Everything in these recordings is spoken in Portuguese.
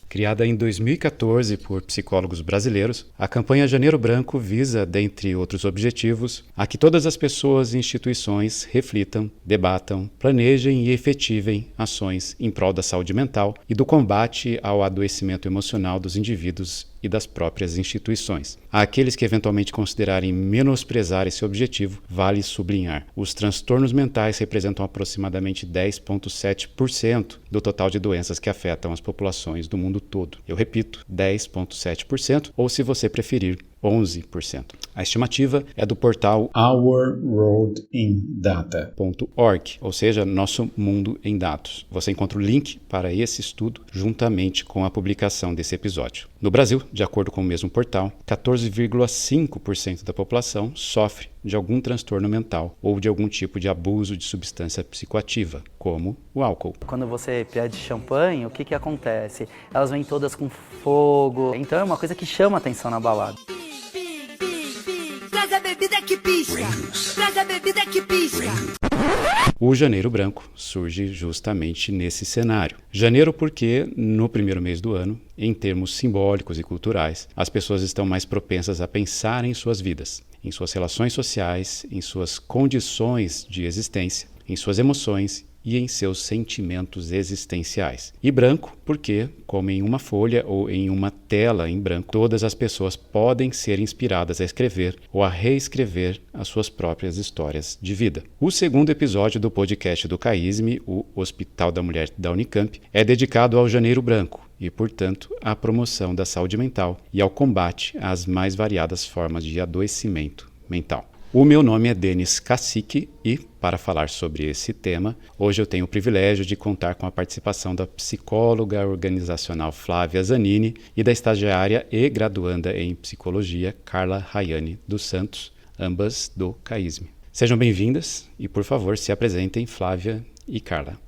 Criada em 2014 por psicólogos brasileiros, a campanha Janeiro Branco visa, dentre outros objetivos, a que todas as pessoas e instituições reflitam, debatam, planejem e efetivem ações em prol da saúde mental e do combate ao adoecimento emocional dos indivíduos e das próprias instituições. Àqueles que eventualmente considerarem menosprezar esse objetivo, vale sublinhar: os transtornos mentais representam aproximadamente 10,7% do total de doenças que afetam as populações do mundo todo. Eu repito, 10,7%, ou se você preferir, 11%. A estimativa é do portal OurWorldInData.org, ou seja, Nosso Mundo em Dados. Você encontra o link para esse estudo juntamente com a publicação desse episódio. No Brasil, de acordo com o mesmo portal, 14,5% da população sofre de algum transtorno mental ou de algum tipo de abuso de substância psicoativa, como o álcool. Quando você pede champanhe, o que acontece? Elas vêm todas com fogo, então é uma coisa que chama atenção na balada. Traz a bebida que pisca, traz a bebida que pisca. O Janeiro Branco surge justamente nesse cenário. Janeiro porque, no primeiro mês do ano, em termos simbólicos e culturais, as pessoas estão mais propensas a pensar em suas vidas, em suas relações sociais, em suas condições de existência, em suas emoções e em seus sentimentos existenciais. E branco porque, como em uma folha ou em uma tela em branco, todas as pessoas podem ser inspiradas a escrever ou a reescrever as suas próprias histórias de vida. O segundo episódio do podcast do CAISM, o Hospital da Mulher da Unicamp, é dedicado ao Janeiro Branco e, portanto, à promoção da saúde mental e ao combate às mais variadas formas de adoecimento mental. O meu nome é Denis Cacique e, para falar sobre esse tema, hoje eu tenho o privilégio de contar com a participação da psicóloga organizacional Flávia Zanini e da estagiária e graduanda em psicologia Carla Rayane dos Santos, ambas do CAISM. Sejam bem-vindas e, por favor, se apresentem, Flávia e Carla.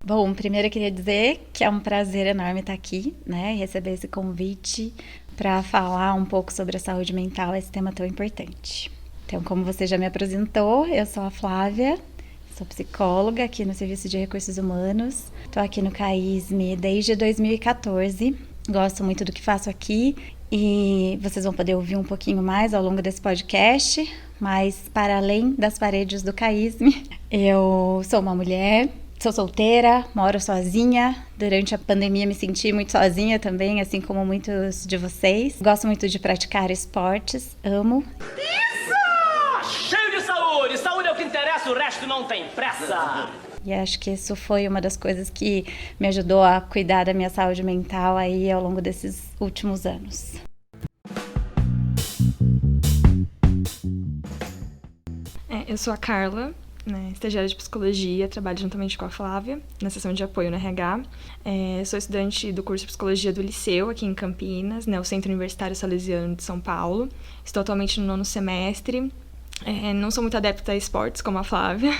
Bom, primeiro eu queria dizer que é um prazer enorme estar aqui, né, e receber esse convite para falar um pouco sobre a saúde mental, esse tema tão importante. Então, como você já me apresentou, eu sou a Flávia, sou psicóloga aqui no Serviço de Recursos Humanos, estou aqui no CAISM desde 2014, gosto muito do que faço aqui e vocês vão poder ouvir um pouquinho mais ao longo desse podcast, mas para além das paredes do CAISM, eu sou uma mulher. Sou solteira, moro sozinha. Durante a pandemia me senti muito sozinha também, assim como muitos de vocês. Gosto muito de praticar esportes, amo. Isso! Cheio de saúde! Saúde é o que interessa, o resto não tem pressa! E acho que isso foi uma das coisas que me ajudou a cuidar da minha saúde mental aí ao longo desses últimos anos. Eu sou a Carla, estagiária de psicologia, trabalho juntamente com a Flávia, na seção de apoio no RH. Sou estudante do curso de psicologia do Liceu, aqui em Campinas, o Centro Universitário Salesiano de São Paulo. Estou atualmente no 9º semestre. Não sou muito adepta a esportes, como a Flávia.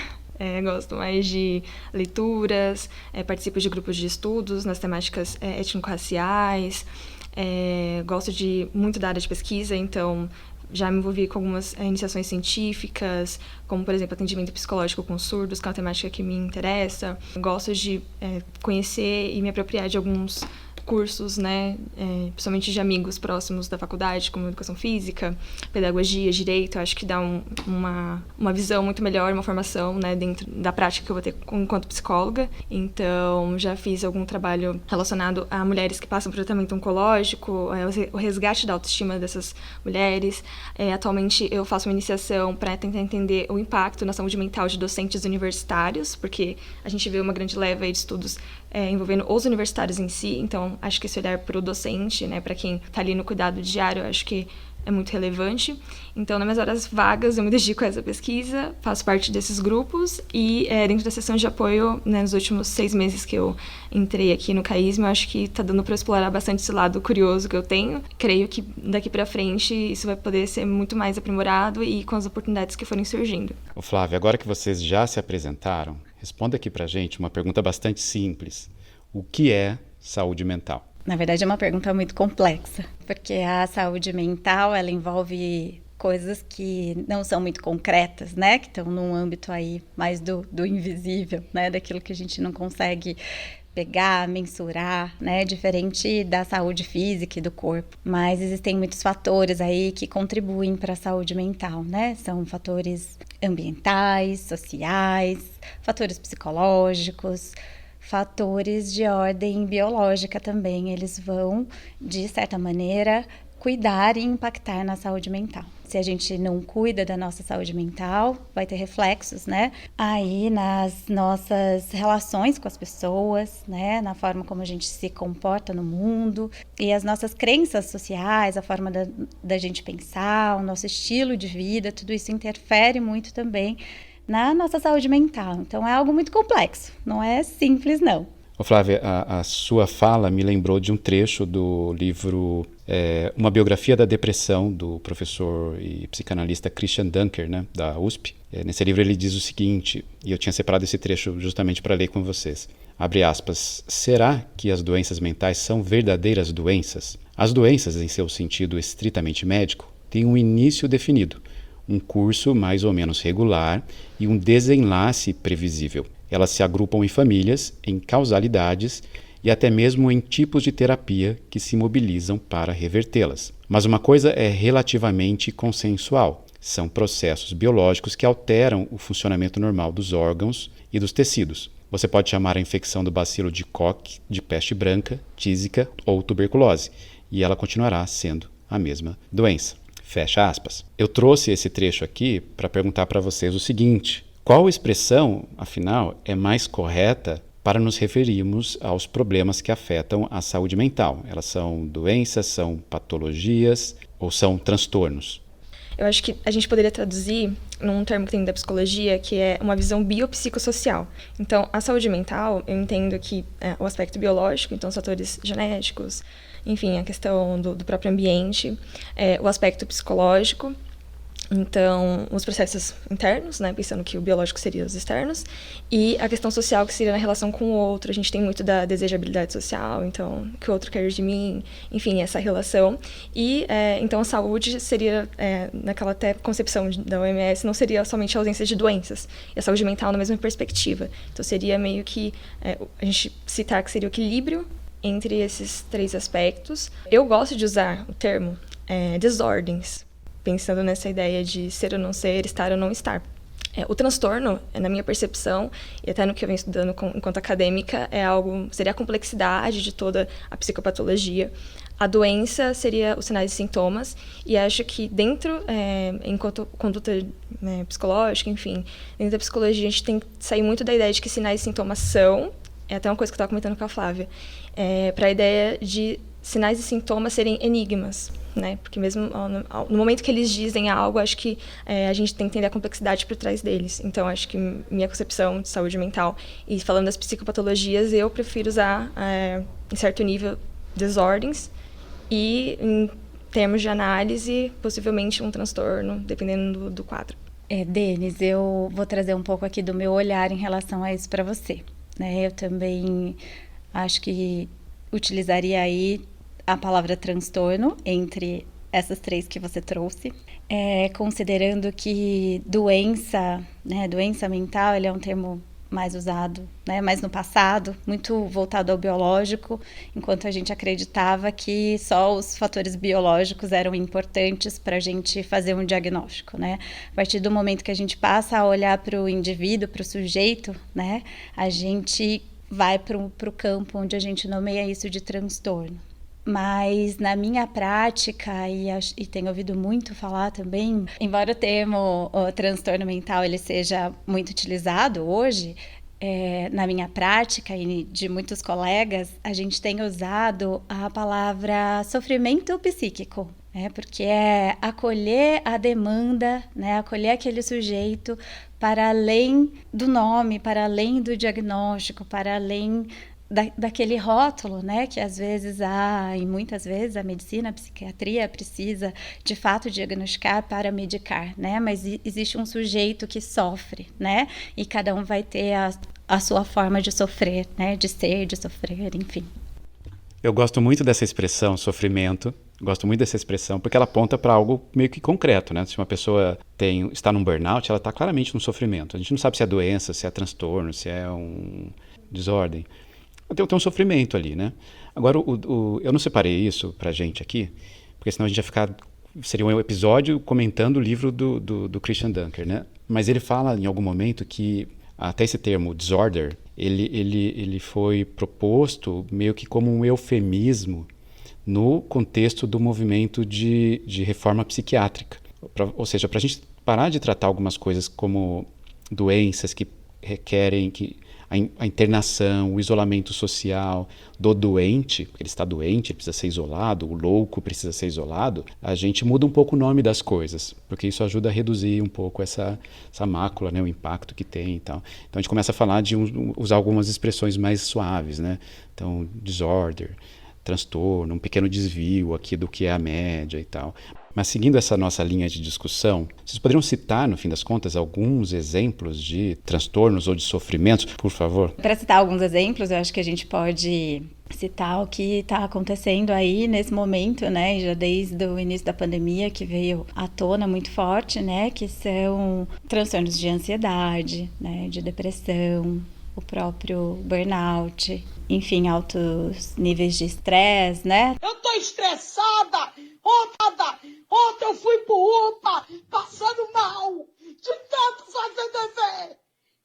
Gosto mais de leituras, participo de grupos de estudos nas temáticas étnico-raciais. Gosto muito da área de pesquisa, então já me envolvi com algumas iniciações científicas, como, por exemplo, atendimento psicológico com surdos, que é uma temática que me interessa. Gosto de conhecer e me apropriar de alguns cursos, principalmente de amigos próximos da faculdade, como educação física, pedagogia, direito. Acho que dá uma visão muito melhor, uma formação, dentro da prática que eu vou ter enquanto psicóloga. Então, já fiz algum trabalho relacionado a mulheres que passam por tratamento oncológico, o resgate da autoestima dessas mulheres. Atualmente, eu faço uma iniciação para tentar entender o impacto na saúde mental de docentes universitários, porque a gente vê uma grande leva aí de estudos envolvendo os universitários em si. Então, acho que esse olhar para o docente, para quem está ali no cuidado diário, acho que é muito relevante. Então, nas minhas horas vagas, eu me dedico a essa pesquisa, faço parte desses grupos e dentro da sessão de apoio, nos últimos 6 meses que eu entrei aqui no CAISM, eu acho que está dando para explorar bastante esse lado curioso que eu tenho. Creio que daqui para frente isso vai poder ser muito mais aprimorado e com as oportunidades que forem surgindo. Ô Flávia, agora que vocês já se apresentaram, responda aqui pra gente uma pergunta bastante simples. O que é saúde mental? Na verdade, é uma pergunta muito complexa, porque a saúde mental, ela envolve coisas que não são muito concretas, né? Que estão num âmbito aí mais do invisível, né? Daquilo que a gente não consegue pegar, mensurar, né? Diferente da saúde física e do corpo. Mas existem muitos fatores aí que contribuem para a saúde mental, né? São fatores ambientais, sociais, fatores psicológicos, fatores de ordem biológica também. Eles vão, de certa maneira, cuidar e impactar na saúde mental. Se a gente não cuida da nossa saúde mental, vai ter reflexos, né? Aí nas nossas relações com as pessoas, né? Na forma como a gente se comporta no mundo e as nossas crenças sociais, a forma da gente pensar, o nosso estilo de vida, tudo isso interfere muito também na nossa saúde mental. Então é algo muito complexo, não é simples não. Ô Flávia, a sua fala me lembrou de um trecho do livro Uma Biografia da Depressão, do professor e psicanalista Christian Dunker, né, da USP. Nesse livro ele diz o seguinte, e eu tinha separado esse trecho justamente para ler com vocês. Abre aspas, será que as doenças mentais são verdadeiras doenças? As doenças, em seu sentido estritamente médico, têm um início definido, um curso mais ou menos regular e um desenlace previsível. Elas se agrupam em famílias, em causalidades e até mesmo em tipos de terapia que se mobilizam para revertê-las. Mas uma coisa é relativamente consensual. São processos biológicos que alteram o funcionamento normal dos órgãos e dos tecidos. Você pode chamar a infecção do bacilo de Koch de peste branca, tísica ou tuberculose, e ela continuará sendo a mesma doença. Fecha aspas. Eu trouxe esse trecho aqui para perguntar para vocês o seguinte: qual expressão, afinal, é mais correta para nos referirmos aos problemas que afetam a saúde mental? Elas são doenças, são patologias ou são transtornos? Eu acho que a gente poderia traduzir num termo que tem da psicologia, que é uma visão biopsicossocial. Então, a saúde mental, eu entendo que o aspecto biológico, então os fatores genéticos, enfim, a questão do próprio ambiente, o aspecto psicológico, então, os processos internos, né, pensando que o biológico seria os externos, e a questão social, que seria na relação com o outro. A gente tem muito da desejabilidade social, então, o que o outro quer de mim, enfim, essa relação. E, então, a saúde seria, naquela até concepção da OMS, não seria somente a ausência de doenças, e a saúde mental na mesma perspectiva. Então, seria meio que, a gente citar que seria o equilíbrio entre esses três aspectos. Eu gosto de usar o termo desordens, pensando nessa ideia de ser ou não ser, estar ou não estar. O transtorno, na minha percepção, e até no que eu venho estudando enquanto acadêmica, seria a complexidade de toda a psicopatologia. A doença seria os sinais e sintomas, e acho que dentro, enquanto conduta psicológica, enfim, dentro da psicologia, a gente tem que sair muito da ideia de que sinais e sintomas são, é até uma coisa que eu estava comentando com a Flávia, para a ideia de sinais e sintomas serem enigmas, né? Porque mesmo no momento que eles dizem algo, acho que a gente tem que entender a complexidade por trás deles. Então, acho que minha concepção de saúde mental, e falando das psicopatologias, eu prefiro usar, em certo nível, desordens, e em termos de análise, possivelmente um transtorno, dependendo do quadro. Denis, eu vou trazer um pouco aqui do meu olhar em relação a isso para você, né? Eu também acho que utilizaria aí a palavra transtorno entre essas três que você trouxe, considerando que doença, né, doença mental, ele é um termo mais usado, né, mais no passado, muito voltado ao biológico, enquanto a gente acreditava que só os fatores biológicos eram importantes para a gente fazer um diagnóstico, né? A partir do momento que a gente passa a olhar para o indivíduo, para o sujeito, né, a gente vai para o campo onde a gente nomeia isso de transtorno. Mas na minha prática, e tenho ouvido muito falar também, embora o termo transtorno mental ele seja muito utilizado hoje, na minha prática e de muitos colegas, a gente tem usado a palavra sofrimento psíquico, porque é acolher a demanda, né, acolher aquele sujeito para além do nome, para além do diagnóstico, para além daquele rótulo, né, que às vezes e muitas vezes a medicina, a psiquiatria precisa de fato diagnosticar para medicar, né, mas existe um sujeito que sofre, né, e cada um vai ter a sua forma de sofrer, né, de ser, de sofrer, enfim. Eu gosto muito dessa expressão, sofrimento, Gosto muito dessa expressão porque ela aponta para algo meio que concreto, né? Se uma pessoa está num burnout, ela está claramente num sofrimento. A gente não sabe se é doença, se é transtorno, se é um desordem. Tem um sofrimento ali, né? Agora, eu não separei isso pra gente aqui, porque senão a gente ia ficar... Seria um episódio comentando o livro do Christian Dunker, né? Mas ele fala em algum momento que até esse termo disorder, ele foi proposto meio que como um eufemismo no contexto do movimento de reforma psiquiátrica. Ou seja, para a gente parar de tratar algumas coisas como doenças que requerem a internação, o isolamento social do doente, porque ele está doente, ele precisa ser isolado, o louco precisa ser isolado, a gente muda um pouco o nome das coisas, porque isso ajuda a reduzir um pouco essa mácula, né, o impacto que tem e tal. Então a gente começa a falar usar algumas expressões mais suaves, né? Então, disorder, transtorno, um pequeno desvio aqui do que é a média e tal. Mas seguindo essa nossa linha de discussão, vocês poderiam citar, no fim das contas, alguns exemplos de transtornos ou de sofrimentos, por favor? Para citar alguns exemplos, eu acho que a gente pode citar o que está acontecendo aí nesse momento, né? Já desde o início da pandemia, que veio à tona muito forte, né? Que são transtornos de ansiedade, né? De depressão, o próprio burnout, enfim, altos níveis de estresse, né? Eu tô estressada! Ontem eu fui pro UPA passando mal de tanto fazer dever.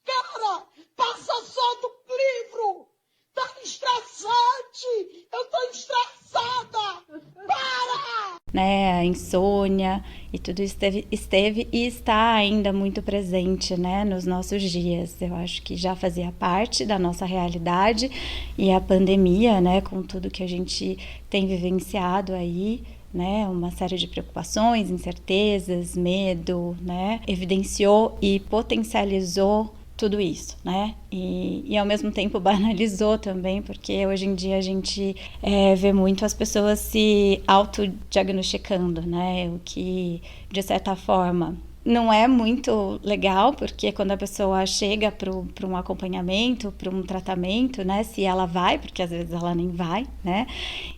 Cara, passa só do livro. Tá estressante. Eu tô estressada. Para! Né, a insônia e tudo isso esteve e está ainda muito presente, né, nos nossos dias. Eu acho que já fazia parte da nossa realidade e a pandemia, né, com tudo que a gente tem vivenciado aí, né, uma série de preocupações, incertezas, medo, né, evidenciou e potencializou tudo isso, né? E ao mesmo tempo banalizou também, porque hoje em dia a gente vê muito as pessoas se autodiagnosticando, né? O que, de certa forma, não é muito legal, porque quando a pessoa chega para um acompanhamento, para um tratamento, né? Se ela vai, porque às vezes ela nem vai, né?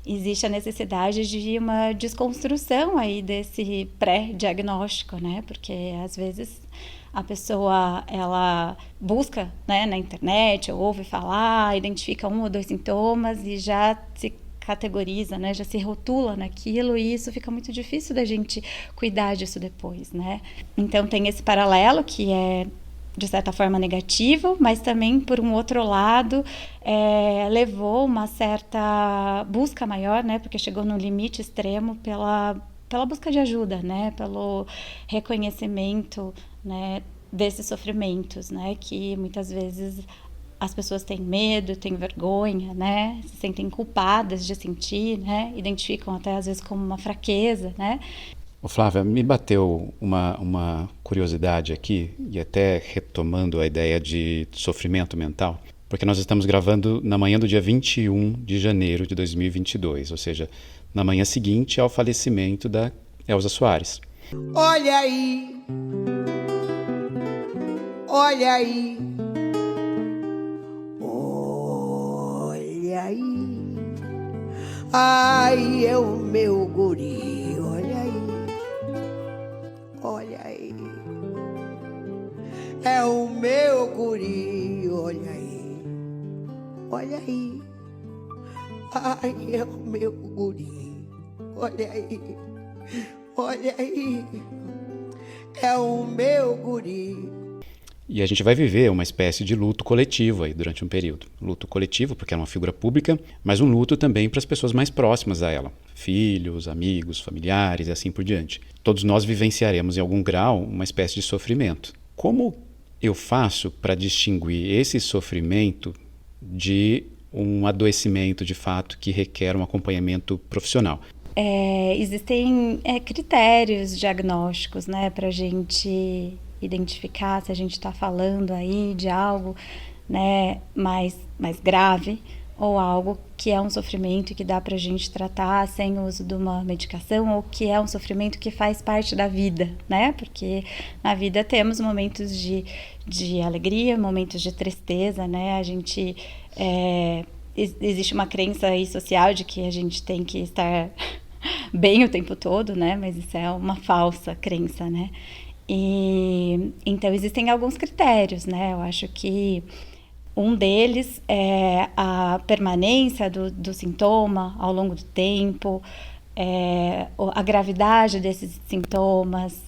Existe a necessidade de uma desconstrução aí desse pré-diagnóstico, né? Porque às vezes a pessoa, ela busca, né, na internet, ou ouve falar, identifica 1 ou 2 sintomas e já se categoriza, né, já se rotula naquilo, e isso fica muito difícil da gente cuidar disso depois, né? Então tem esse paralelo que é, de certa forma, negativo, mas também, por um outro lado, levou uma certa busca maior, né, porque chegou no limite extremo pela busca de ajuda, né, pelo reconhecimento, né, desses sofrimentos, né, que muitas vezes as pessoas têm medo, têm vergonha, né, se sentem culpadas de sentir, né, identificam até às vezes como uma fraqueza, né. Ô Flávia, me bateu uma curiosidade aqui, e até retomando a ideia de sofrimento mental, porque nós estamos gravando na manhã do dia 21 de janeiro de 2022, ou seja, na manhã seguinte ao falecimento da Elza Soares. Olha aí. Olha aí. Olha aí. Ai, é o meu guri. Olha aí. Olha aí. É o meu guri. Olha aí. Olha aí. Ai, é o meu guri. Olha aí. Olha aí. É o meu guri. E a gente vai viver uma espécie de luto coletivo aí durante um período. Luto coletivo porque é uma figura pública, mas um luto também para as pessoas mais próximas a ela. Filhos, amigos, familiares e assim por diante. Todos nós vivenciaremos em algum grau uma espécie de sofrimento. Como eu faço para distinguir esse sofrimento de um adoecimento de fato que requer um acompanhamento profissional? Existem critérios diagnósticos, né, para a gente identificar se a gente está falando aí de algo, né, mais grave, ou algo que é um sofrimento que dá para a gente tratar sem o uso de uma medicação, ou que é um sofrimento que faz parte da vida, né? Porque na vida temos momentos de alegria, momentos de tristeza, né? A gente existe uma crença aí social de que a gente tem que estar bem o tempo todo, né? Mas isso é uma falsa crença, né? E então existem alguns critérios, né? Eu acho que um deles é a permanência do sintoma ao longo do tempo, a gravidade desses sintomas,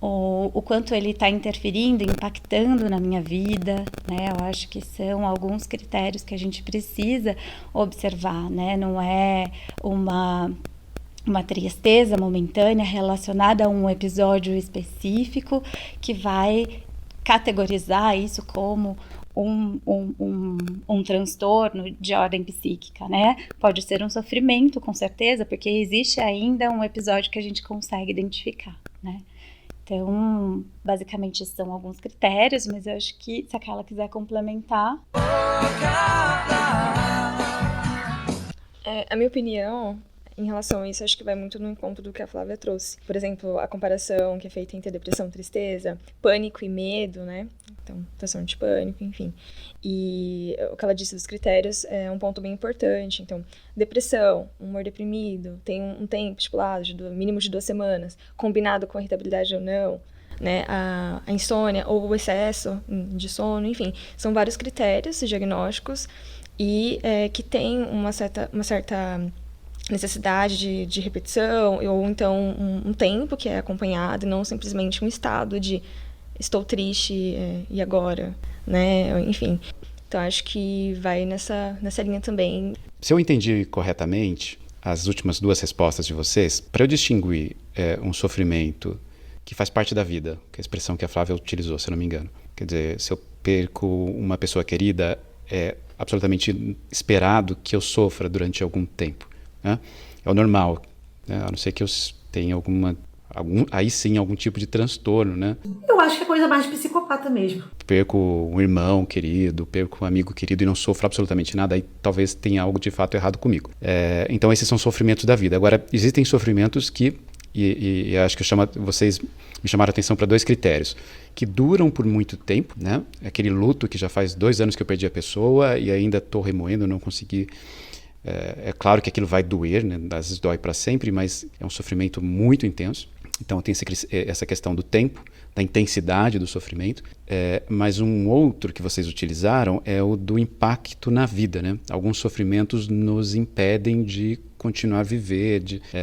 o quanto ele está interferindo, impactando na minha vida, né? Eu acho que são alguns critérios que a gente precisa observar, né? Não é uma tristeza momentânea relacionada a um episódio específico que vai categorizar isso como um transtorno de ordem psíquica, né? Pode ser um sofrimento, com certeza, porque existe ainda um episódio que a gente consegue identificar, né? Então, basicamente, são alguns critérios, mas eu acho que se a Carla quiser complementar... A minha opinião em relação a isso, acho que vai muito no encontro do que a Flávia trouxe. Por exemplo, a comparação que é feita entre depressão, tristeza, pânico e medo, né? Então, transtorno de pânico, enfim. E o que ela disse dos critérios é um ponto bem importante. Então, depressão, humor deprimido, tem um tempo estipulado, mínimo de 2 semanas, combinado com a irritabilidade ou não, né? A insônia ou o excesso de sono, enfim. São vários critérios diagnósticos e que tem uma certa necessidade de repetição, ou então um tempo que é acompanhado, e não simplesmente um estado de estou triste e agora, né? Enfim, então acho que vai nessa linha também. Se eu entendi corretamente as últimas 2 respostas de vocês, para eu distinguir um sofrimento que faz parte da vida, que é a expressão que a Flávia utilizou, se eu não me engano, quer dizer, se eu perco uma pessoa querida, é absolutamente esperado que eu sofra durante algum tempo. Né? É o normal, né? A não ser que eu tenha aí sim algum tipo de transtorno, né? Eu acho que é coisa mais psicopata mesmo. Perco um irmão querido, perco um amigo querido e não sofro absolutamente nada, aí talvez tenha algo de fato errado comigo. Então esses são sofrimentos da vida. Agora, existem sofrimentos que, e acho que vocês me chamaram a atenção para 2 critérios, que duram por muito tempo, né? Aquele luto que já faz 2 anos que eu perdi a pessoa e ainda estou remoendo, não consegui... É claro que aquilo vai doer, né? Às vezes dói para sempre, mas é um sofrimento muito intenso. Então tem essa questão do tempo, da intensidade do sofrimento. Mas um outro que vocês utilizaram é o do impacto na vida, né? Alguns sofrimentos nos impedem de continuar a viver.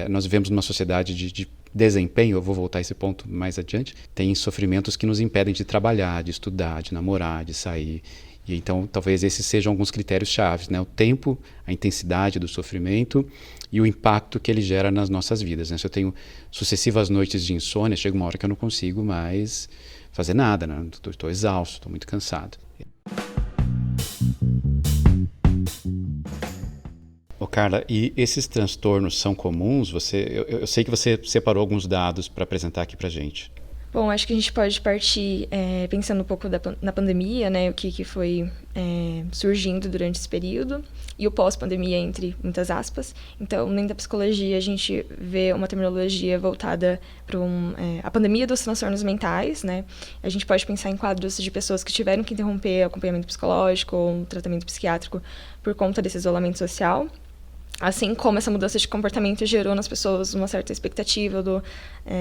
Nós vivemos numa sociedade de desempenho, eu vou voltar a esse ponto mais adiante. Tem sofrimentos que nos impedem de trabalhar, de estudar, de namorar, de sair. E então, talvez esses sejam alguns critérios chaves, né? O tempo, a intensidade do sofrimento e o impacto que ele gera nas nossas vidas, né? Se eu tenho sucessivas noites de insônia, chega uma hora que eu não consigo mais fazer nada, né? Estou exausto, estou muito cansado. Carla, e esses transtornos são comuns? Eu sei que você separou alguns dados para apresentar aqui para a gente. Bom, acho que a gente pode partir pensando um pouco na pandemia, né, o que foi surgindo durante esse período, e o pós-pandemia, entre muitas aspas. Então, dentro da psicologia, a gente vê uma terminologia voltada para a pandemia dos transtornos mentais, né? A gente pode pensar em quadros de pessoas que tiveram que interromper o acompanhamento psicológico ou um tratamento psiquiátrico por conta desse isolamento social. Assim como essa mudança de comportamento gerou nas pessoas uma certa expectativa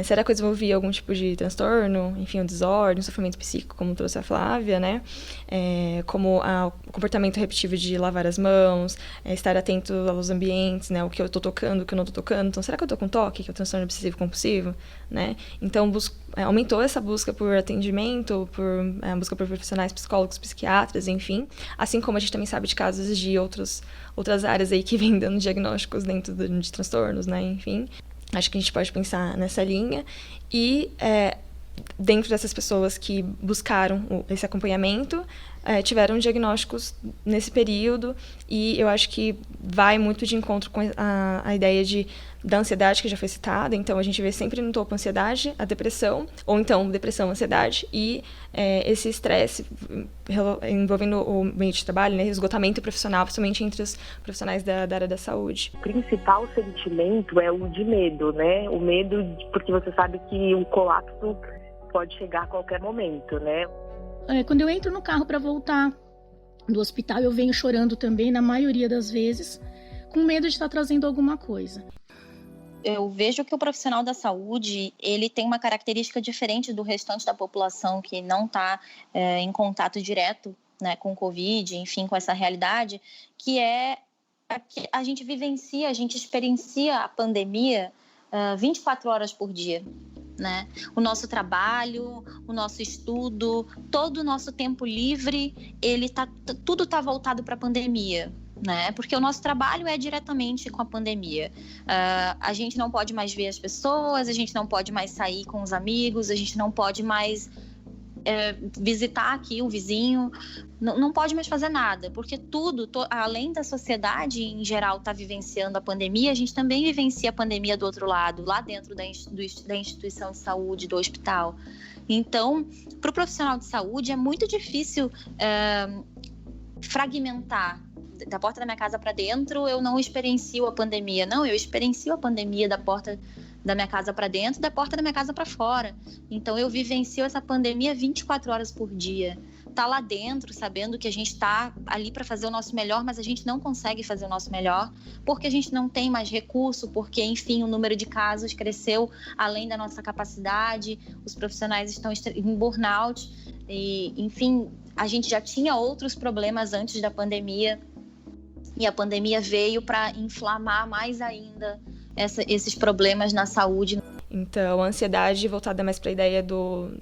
será que eu desenvolvi algum tipo de transtorno, enfim, um desordem, um sofrimento psíquico, como trouxe a Flávia, né? Como o comportamento repetitivo de lavar as mãos, estar atento aos ambientes, né? O que eu estou tocando, o que eu não estou tocando. Então, será que eu estou com toque, que é o transtorno obsessivo compulsivo, né? Então, aumentou essa busca por atendimento, busca por profissionais psicólogos, psiquiatras, enfim. Assim como a gente também sabe de casos de outras áreas aí que vêm dando diagnósticos dentro de transtornos, né? Enfim, acho que a gente pode pensar nessa linha. E dentro dessas pessoas que buscaram esse acompanhamento, tiveram diagnósticos nesse período, e eu acho que vai muito de encontro com a ideia da ansiedade que já foi citada. Então, a gente vê sempre no topo a ansiedade, a depressão, ou então depressão, ansiedade, e esse estresse envolvendo o meio de trabalho, né, esgotamento profissional, principalmente entre os profissionais da área da saúde. O principal sentimento é o de medo, né? O medo porque você sabe que o colapso pode chegar a qualquer momento, né? Quando eu entro no carro para voltar do hospital, eu venho chorando também, na maioria das vezes, com medo de estar trazendo alguma coisa. Eu vejo que o profissional da saúde, ele tem uma característica diferente do restante da população que não está em contato direto, né, com o Covid, enfim, com essa realidade, que é que a gente vivencia, a gente experiencia a pandemia 24 horas por dia, né? O nosso trabalho, o nosso estudo, todo o nosso tempo livre, tudo está voltado para a pandemia, né? Porque o nosso trabalho é diretamente com a pandemia. A gente não pode mais ver as pessoas, a gente não pode mais sair com os amigos, a gente não pode mais visitar aqui o vizinho, não pode mais fazer nada, porque além da sociedade em geral estar vivenciando a pandemia, a gente também vivencia a pandemia do outro lado, lá dentro da instituição de saúde, do hospital. Então, para o profissional de saúde é muito difícil fragmentar. Da porta da minha casa para dentro, eu não experiencio a pandemia. Não, eu experiencio a pandemia da porta da minha casa para dentro, da porta da minha casa para fora. Então, eu vivencio essa pandemia 24 horas por dia. Tá lá dentro, sabendo que a gente está ali para fazer o nosso melhor, mas a gente não consegue fazer o nosso melhor, porque a gente não tem mais recurso, porque, enfim, o número de casos cresceu além da nossa capacidade, os profissionais estão em burnout, e, enfim, a gente já tinha outros problemas antes da pandemia, e a pandemia veio para inflamar mais ainda esses problemas na saúde. Então, a ansiedade voltada mais para a ideia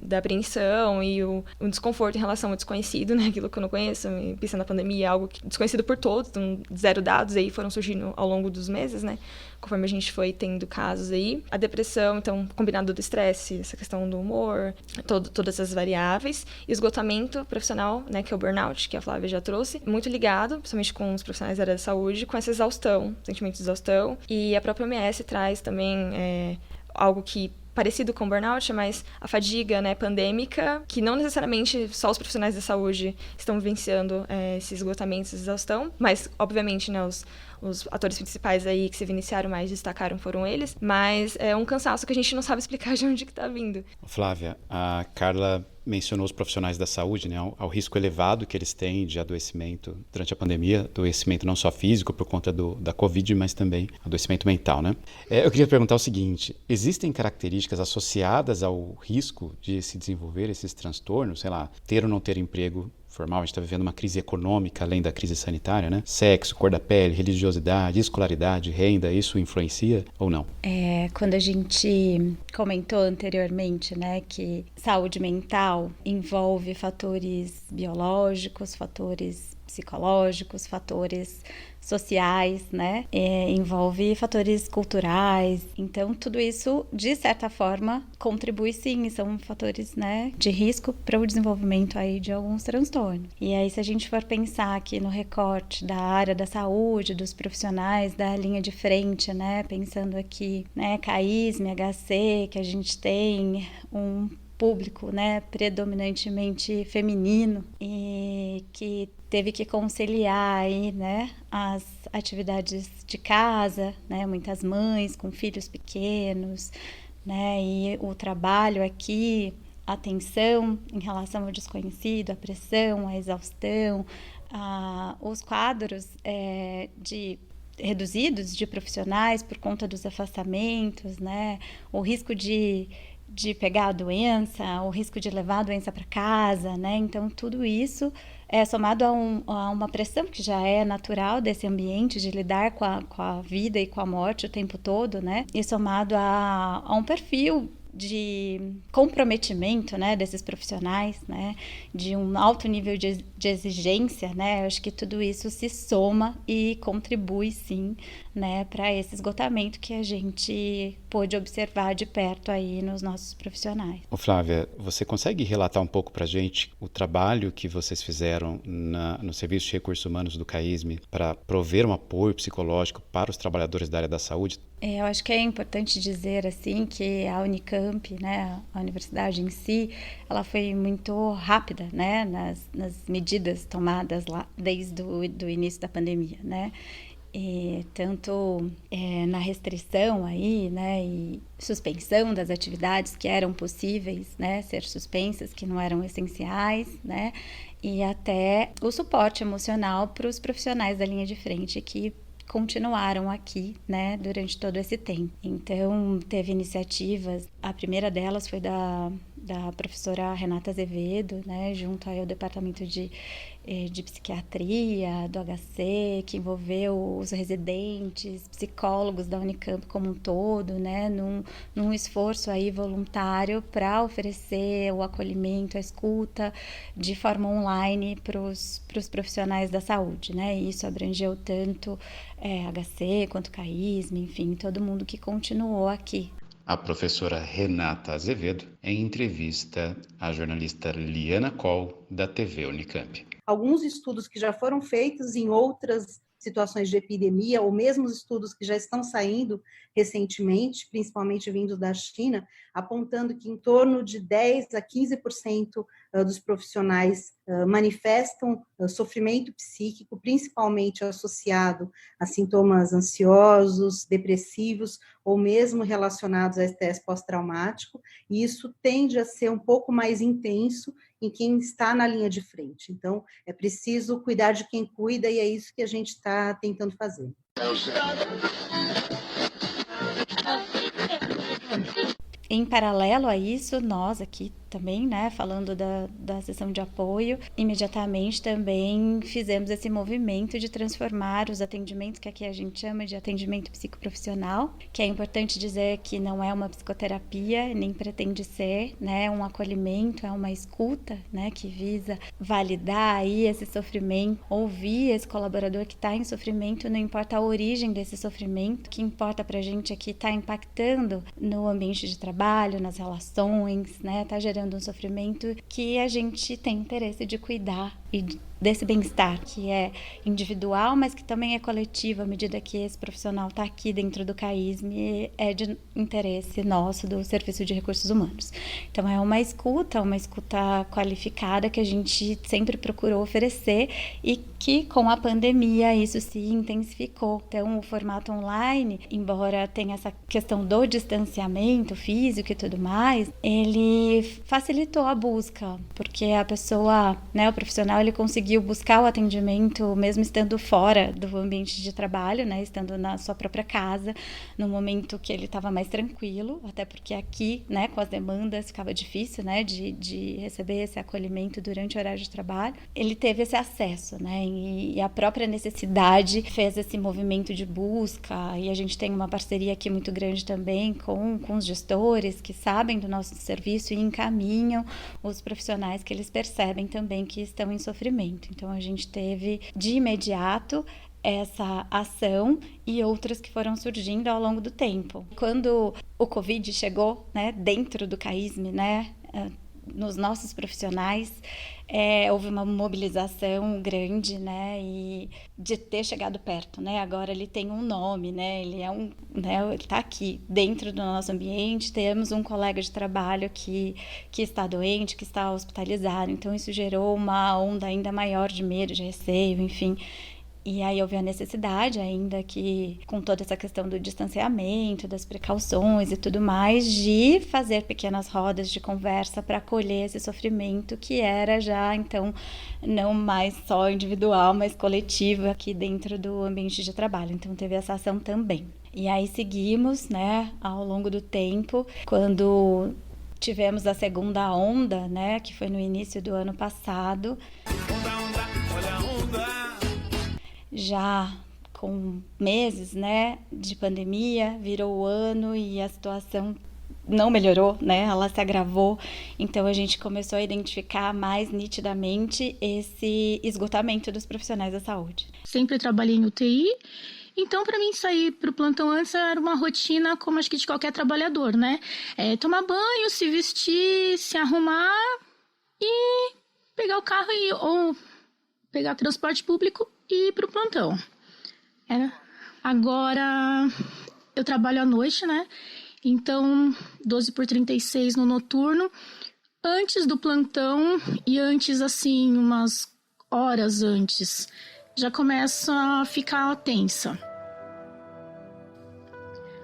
da apreensão e o desconforto em relação ao desconhecido, né? Aquilo que eu não conheço, pensando na pandemia, é algo desconhecido por todos, então, zero dados aí foram surgindo ao longo dos meses, né? Conforme a gente foi tendo casos aí. A depressão, então, combinado do estresse, essa questão do humor, todas essas variáveis. E o esgotamento profissional, né? Que é o burnout, que a Flávia já trouxe. Muito ligado, principalmente com os profissionais da área da saúde, com essa exaustão, sentimento de exaustão. E a própria OMS traz também algo que parecido com burnout, mas a fadiga, né, pandêmica, que não necessariamente só os profissionais da saúde estão vivenciando esse esgotamento, essa exaustão, mas, obviamente, né, os atores principais aí que se evidenciaram mais, destacaram, foram eles, mas é um cansaço que a gente não sabe explicar de onde que tá vindo. Flávia, a Carla mencionou os profissionais da saúde, né, ao risco elevado que eles têm de adoecimento durante a pandemia, adoecimento não só físico por conta da Covid, mas também adoecimento mental, né? Eu queria perguntar o seguinte, existem características associadas ao risco de se desenvolver esses transtornos, sei lá, ter ou não ter emprego formal, a gente está vivendo uma crise econômica além da crise sanitária, né? Sexo, cor da pele, religiosidade, escolaridade, renda, isso influencia ou não? Quando a gente comentou anteriormente, né, que saúde mental envolve fatores biológicos, fatores psicológicos, fatores sociais, né? Envolve fatores culturais. Então, tudo isso, de certa forma, contribui sim, e são fatores, né, de risco para o desenvolvimento aí de alguns transtornos. E aí, se a gente for pensar aqui no recorte da área da saúde, dos profissionais da linha de frente, né, pensando aqui, né, CAISM, HC, que a gente tem um público, né, predominantemente feminino e que teve que conciliar aí, né, as atividades de casa, né, muitas mães com filhos pequenos, né, e o trabalho aqui, a tensão em relação ao desconhecido, a pressão, a exaustão, os quadros reduzidos de profissionais por conta dos afastamentos, né, o risco de pegar a doença, o risco de levar a doença para casa, né? Então, tudo isso é somado a uma pressão que já é natural desse ambiente de lidar com a vida e com a morte o tempo todo, né? E somado a um perfil de comprometimento, né, desses profissionais, né, de um alto nível de exigência, né, eu acho que tudo isso se soma e contribui, sim, né, para esse esgotamento que a gente pôde observar de perto aí nos nossos profissionais. Flávia, você consegue relatar um pouco para a gente o trabalho que vocês fizeram no Serviço de Recursos Humanos do CAISM para prover um apoio psicológico para os trabalhadores da área da saúde? Eu acho que é importante dizer assim que a Unicamp, né, a universidade em si, ela foi muito rápida, né, nas medidas tomadas lá desde o início da pandemia, né, e tanto na restrição aí, né, e suspensão das atividades que eram possíveis, né, ser suspensas, que não eram essenciais, né, e até o suporte emocional para os profissionais da linha de frente que continuaram aqui, né, durante todo esse tempo. Então, teve iniciativas, a primeira delas foi da professora Renata Azevedo, né, junto ao departamento de psiquiatria, do HC, que envolveu os residentes, psicólogos da Unicamp como um todo, né, num esforço aí voluntário para oferecer o acolhimento, a escuta de forma online para os profissionais da saúde, né, e isso abrangeu tanto HC quanto CAISM, enfim, todo mundo que continuou aqui. A professora Renata Azevedo, em entrevista à jornalista Liana Coll, da TV Unicamp. Alguns estudos que já foram feitos em outras situações de epidemia, ou mesmo os estudos que já estão saindo recentemente, principalmente vindos da China, apontando que em torno de 10% a 15% dos profissionais manifestam sofrimento psíquico, principalmente associado a sintomas ansiosos, depressivos, ou mesmo relacionados a estresse pós-traumático, e isso tende a ser um pouco mais intenso em quem está na linha de frente. Então, é preciso cuidar de quem cuida, e é isso que a gente está tentando fazer. Em paralelo a isso, nós aqui também, né, falando da sessão de apoio, imediatamente também fizemos esse movimento de transformar os atendimentos, que aqui a gente chama de atendimento psicoprofissional, que é importante dizer que não é uma psicoterapia, nem pretende ser, né, um acolhimento, é uma escuta, né, que visa validar aí esse sofrimento, ouvir esse colaborador que está em sofrimento, não importa a origem desse sofrimento, o que importa pra gente é que está impactando no ambiente de trabalho, nas relações, né, está gerando um sofrimento que a gente tem interesse de cuidar e desse bem-estar, que é individual, mas que também é coletivo, à medida que esse profissional está aqui dentro do CAISM, é de interesse nosso, do Serviço de Recursos Humanos. Então, é uma escuta qualificada que a gente sempre procurou oferecer e que, com a pandemia, isso se intensificou. Então, o formato online, embora tenha essa questão do distanciamento físico e tudo mais, ele facilitou a busca, porque a pessoa, né, o profissional, ele conseguiu buscar o atendimento mesmo estando fora do ambiente de trabalho, né, estando na sua própria casa, no momento que ele estava mais tranquilo, até porque aqui, né, com as demandas ficava difícil, né, de receber esse acolhimento durante o horário de trabalho. Ele teve esse acesso, né, e a própria necessidade fez esse movimento de busca, e a gente tem uma parceria aqui muito grande também com os gestores que sabem do nosso serviço e encaminham os profissionais que eles percebem também que estão em sofrimento. Então, a gente teve de imediato essa ação e outras que foram surgindo ao longo do tempo. Quando o Covid chegou, né, dentro do CAISM, né, nos nossos profissionais, houve uma mobilização grande, né, e de ter chegado perto, né, agora ele tem um nome, né, ele está aqui dentro do nosso ambiente, temos um colega de trabalho que está doente, que está hospitalizado, então isso gerou uma onda ainda maior de medo, de receio, enfim. E aí houve a necessidade, ainda que com toda essa questão do distanciamento, das precauções e tudo mais, de fazer pequenas rodas de conversa para acolher esse sofrimento que era já, então, não mais só individual, mas coletivo aqui dentro do ambiente de trabalho. Então, teve essa ação também. E aí seguimos, né, ao longo do tempo, quando tivemos a segunda onda, né, que foi no início do ano passado. Já com meses, né, de pandemia, virou o ano e a situação não melhorou, né, ela se agravou, então a gente começou a identificar mais nitidamente esse esgotamento dos profissionais da saúde. Sempre trabalhei em UTI, então para mim sair para o plantão antes era uma rotina como acho que de qualquer trabalhador, né, tomar banho, se vestir, se arrumar e pegar o carro ou pegar transporte público e ir para o plantão. Agora eu trabalho à noite, né? Então 12/36 no noturno. Antes do plantão e antes, assim, umas horas antes, já começa a ficar tensa.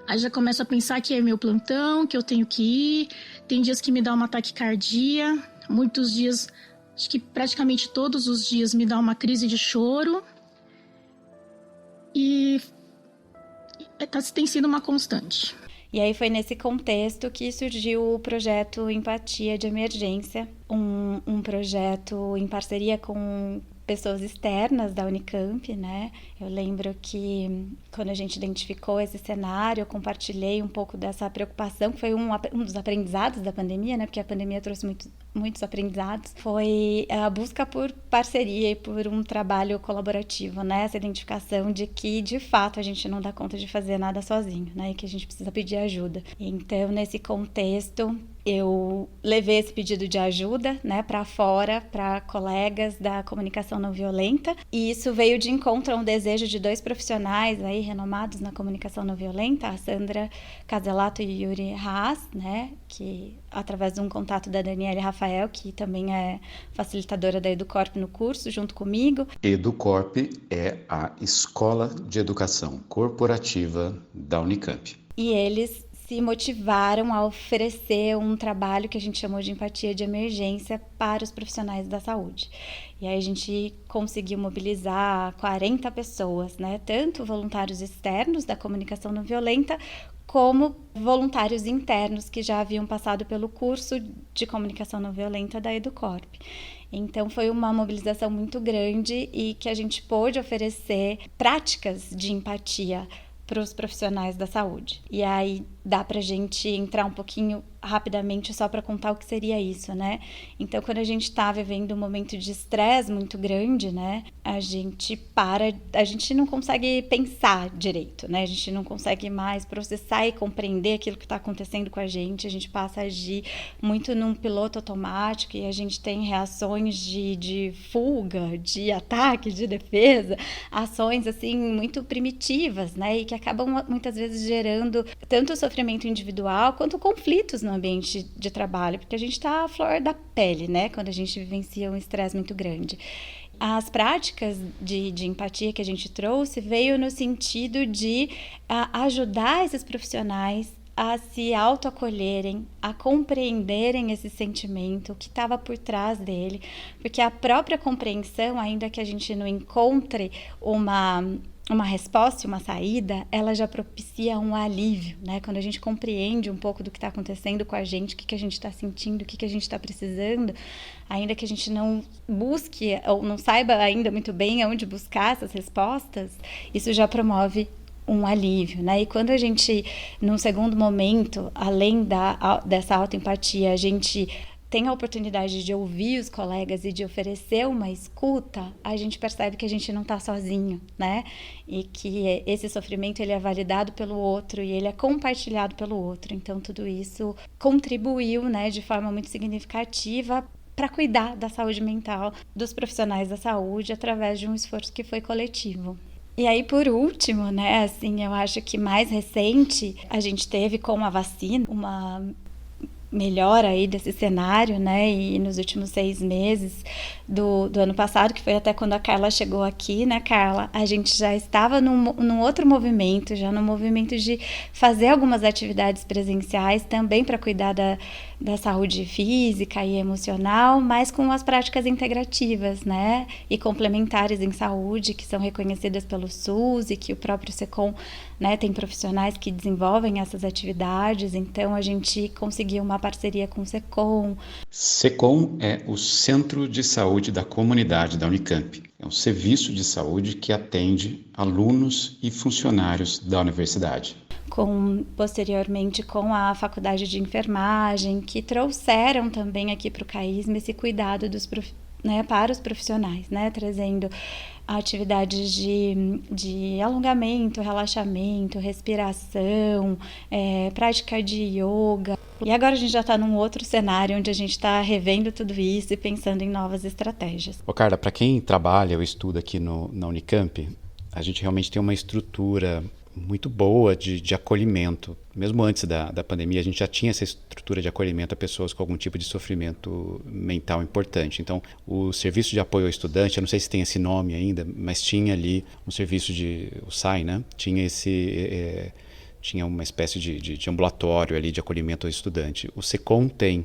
Aí já começo a pensar que é meu plantão, que eu tenho que ir. Tem dias que me dá uma taquicardia. Muitos dias, acho que praticamente todos os dias me dá uma crise de choro. E tem sido uma constante. E aí foi nesse contexto que surgiu o projeto Empatia de Emergência, um projeto em parceria com pessoas externas da Unicamp, né? Eu lembro que quando a gente identificou esse cenário, eu compartilhei um pouco dessa preocupação, que foi um dos aprendizados da pandemia, né? Porque a pandemia trouxe muitos aprendizados, foi a busca por parceria e por um trabalho colaborativo, né? Essa identificação de que, de fato, a gente não dá conta de fazer nada sozinho, né? E que a gente precisa pedir ajuda. Então, nesse contexto, eu levei esse pedido de ajuda, né, para fora, para colegas da comunicação não violenta, e isso veio de encontro a um desejo de 2 profissionais aí renomados na comunicação não violenta, a Sandra Caselato e Yuri Haas, né, que através de um contato da Daniela Rafael, que também é facilitadora da Educorp no curso, junto comigo. Educorp é a Escola de Educação Corporativa da Unicamp. E eles se motivaram a oferecer um trabalho que a gente chamou de empatia de emergência para os profissionais da saúde. E aí a gente conseguiu mobilizar 40 pessoas, né? Tanto voluntários externos da comunicação não violenta, como voluntários internos que já haviam passado pelo curso de comunicação não violenta da Educorp. Então foi uma mobilização muito grande e que a gente pôde oferecer práticas de empatia para os profissionais da saúde. E aí dá para a gente entrar um pouquinho rapidamente só para contar o que seria isso, né? Então, quando a gente está vivendo um momento de estresse muito grande, né? A gente não consegue pensar direito, né? A gente não consegue mais processar e compreender aquilo que está acontecendo com a gente passa a agir muito num piloto automático e a gente tem reações de fuga, de ataque, de defesa, ações, assim, muito primitivas, né? E que acabam, muitas vezes, gerando tanto sofrimento individual quanto conflitos no ambiente de trabalho, porque a gente está à flor da pele, né, quando a gente vivencia um estresse muito grande. As práticas de empatia que a gente trouxe veio no sentido de ajudar esses profissionais a se autoacolherem, a compreenderem esse sentimento que estava por trás dele, porque a própria compreensão, ainda que a gente não encontre uma resposta, uma saída, ela já propicia um alívio, né? Quando a gente compreende um pouco do que está acontecendo com a gente, o que a gente está sentindo, o que a gente está precisando, ainda que a gente não busque ou não saiba ainda muito bem aonde buscar essas respostas, isso já promove um alívio, né? E quando a gente, num segundo momento, além dessa autoempatia, a gente tem a oportunidade de ouvir os colegas e de oferecer uma escuta, a gente percebe que a gente não está sozinho, né? E que esse sofrimento ele é validado pelo outro e ele é compartilhado pelo outro. Então, tudo isso contribuiu, né, de forma muito significativa para cuidar da saúde mental dos profissionais da saúde através de um esforço que foi coletivo. E aí, por último, né, assim, eu acho que mais recente, a gente teve com a vacina uma melhora aí desse cenário, né, e nos últimos 6 meses do ano passado, que foi até quando a Carla chegou aqui, né, Carla, a gente já estava num outro movimento, já no movimento de fazer algumas atividades presenciais também para cuidar da saúde física e emocional, mas com as práticas integrativas, né, e complementares em saúde, que são reconhecidas pelo SUS e que o próprio SECOM, né, tem profissionais que desenvolvem essas atividades. Então a gente conseguiu uma parceria com o SECOM. SECOM é o Centro de Saúde da Comunidade da Unicamp. É um serviço de saúde que atende alunos e funcionários da universidade. Posteriormente com a Faculdade de Enfermagem, que trouxeram também aqui para o CAISM esse cuidado para os profissionais, né, trazendo atividades de alongamento, relaxamento, respiração, prática de yoga. E agora a gente já está num outro cenário onde a gente está revendo tudo isso e pensando em novas estratégias. Ô Carla, para quem trabalha ou estuda aqui na Unicamp, a gente realmente tem uma estrutura muito boa de acolhimento. Mesmo antes da pandemia, a gente já tinha essa estrutura de acolhimento a pessoas com algum tipo de sofrimento mental importante. Então, o Serviço de Apoio ao Estudante, eu não sei se tem esse nome ainda, mas tinha ali um serviço o SAI, né? Tinha uma espécie de ambulatório ali de acolhimento ao estudante. O SECOM tem.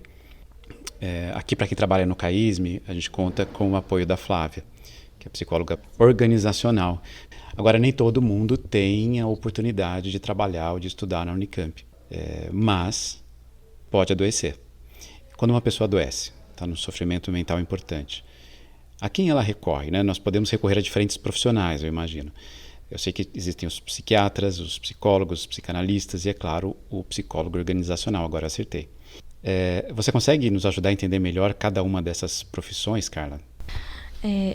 Aqui, para quem trabalha no CAISM, a gente conta com o apoio da Flávia. que é a psicóloga organizacional. Agora, nem todo mundo tem a oportunidade de trabalhar ou de estudar na Unicamp, mas pode adoecer. Quando uma pessoa adoece, está num sofrimento mental importante, a quem ela recorre? Né? Nós podemos recorrer a diferentes profissionais, eu imagino. Eu sei que existem os psiquiatras, os psicólogos, os psicanalistas e, é claro, o psicólogo organizacional. Agora acertei. Você consegue nos ajudar a entender melhor cada uma dessas profissões, Carla?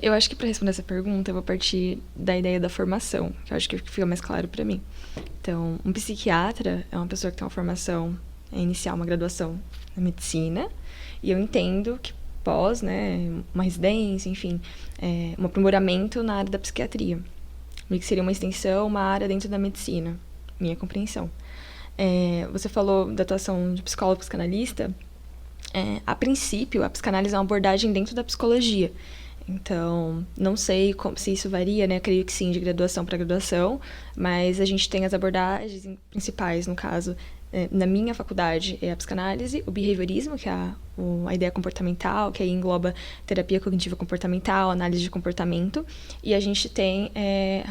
Eu acho que para responder essa pergunta eu vou partir da ideia da formação, que eu acho que fica mais claro para mim. Então, um psiquiatra é uma pessoa que tem uma formação inicial, uma graduação na medicina, e eu entendo que pós, né, uma residência, enfim, um aprimoramento na área da psiquiatria, que seria uma extensão, uma área dentro da medicina, minha compreensão. Você falou da atuação de psicólogo psicanalista. A princípio, a psicanálise é uma abordagem dentro da psicologia. Então, não sei se isso varia, né? Eu creio que sim, de graduação para graduação, mas a gente tem as abordagens principais, no caso, na minha faculdade, é a psicanálise, o behaviorismo, que é a ideia comportamental, que aí engloba terapia cognitiva comportamental, análise de comportamento, e a gente tem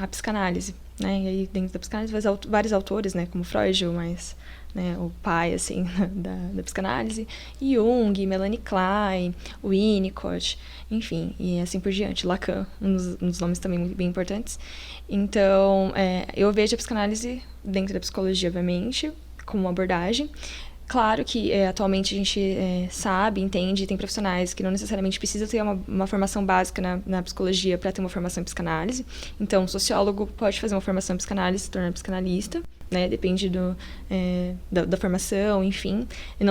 a psicanálise, né? E aí, dentro da psicanálise, vários autores, né? Como Freud, mas... né, o pai, assim, da psicanálise, Jung, Melanie Klein, Winnicott, enfim, e assim por diante, Lacan, um dos nomes também bem importantes. Então, eu vejo a psicanálise dentro da psicologia, obviamente, como uma abordagem. Claro que atualmente a gente sabe, entende, tem profissionais que não necessariamente precisam ter uma formação básica na psicologia para ter uma formação em psicanálise. Então, um sociólogo pode fazer uma formação em psicanálise e se tornar psicanalista, né? Depende da formação, enfim. Eu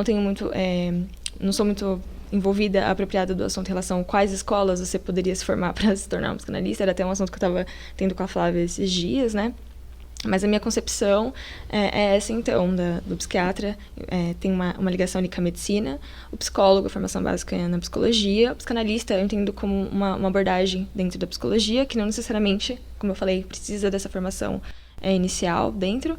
não sou muito envolvida, apropriada do assunto em relação a quais escolas você poderia se formar para se tornar um psicanalista. Era até um assunto que eu estava tendo com a Flávia esses dias, né? Mas a minha concepção é essa, então, do psiquiatra. Tem uma ligação ali com a medicina, o psicólogo, a formação básica na psicologia, o psicanalista eu entendo como uma abordagem dentro da psicologia, que não necessariamente, como eu falei, precisa dessa formação inicial dentro.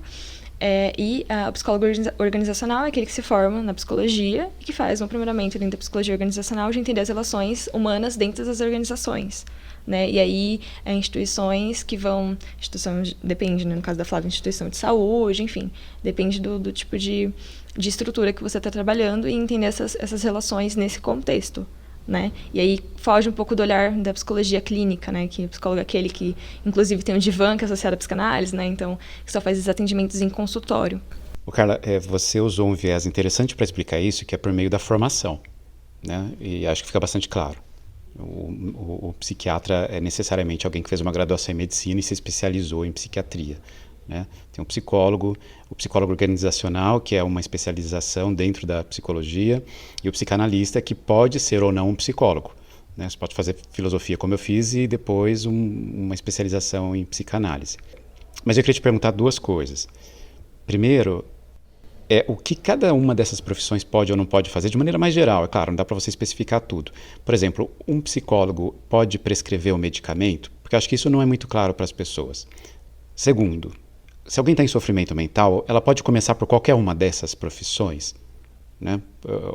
E o psicólogo organizacional é aquele que se forma na psicologia e que faz um aprimoramento dentro da psicologia organizacional de entender as relações humanas dentro das organizações. Né? E aí, instituições que vão... depende, né? No caso da Flávia, instituição de saúde, enfim. Depende do tipo de estrutura que você está trabalhando e entender essas relações nesse contexto. Né? E aí, foge um pouco do olhar da psicologia clínica, né? Que o psicólogo é aquele que, inclusive, tem um divã que é associado à psicanálise, né? Então, que só faz esses atendimentos em consultório. Carla, você usou um viés interessante para explicar isso, que é por meio da formação. Né? E acho que fica bastante claro. O psiquiatra é necessariamente alguém que fez uma graduação em medicina e se especializou em psiquiatria. Né? Tem o psicólogo organizacional, que é uma especialização dentro da psicologia, e o psicanalista, que pode ser ou não um psicólogo. Né? Você pode fazer filosofia, como eu fiz, e depois uma especialização em psicanálise. Mas eu queria te perguntar duas coisas. Primeiro, o que cada uma dessas profissões pode ou não pode fazer de maneira mais geral. É claro, não dá para você especificar tudo. Por exemplo, um psicólogo pode prescrever um medicamento? Porque eu acho que isso não é muito claro para as pessoas. Segundo, se alguém está em sofrimento mental, ela pode começar por qualquer uma dessas profissões? Né?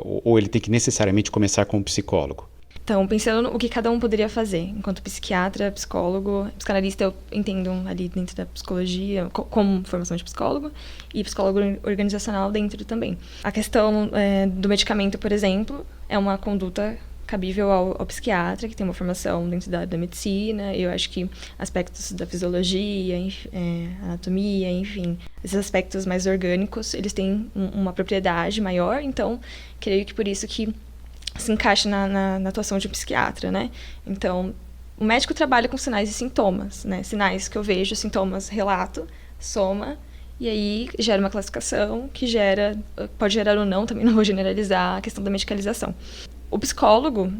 Ou ele tem que necessariamente começar com um psicólogo? Então, pensando no que cada um poderia fazer, enquanto psiquiatra, psicólogo, psicanalista, eu entendo ali dentro da psicologia, como formação de psicólogo, e psicólogo organizacional dentro também. A questão do medicamento, por exemplo, é uma conduta cabível ao psiquiatra, que tem uma formação dentro da medicina. Eu acho que aspectos da fisiologia, anatomia, enfim, esses aspectos mais orgânicos, eles têm uma propriedade maior, então, creio que por isso que se encaixa na atuação de um psiquiatra, né? Então, o médico trabalha com sinais e sintomas, né? Sinais que eu vejo, sintomas, relato, soma, e aí gera uma classificação que pode gerar ou não, também não vou generalizar a questão da medicalização. O psicólogo,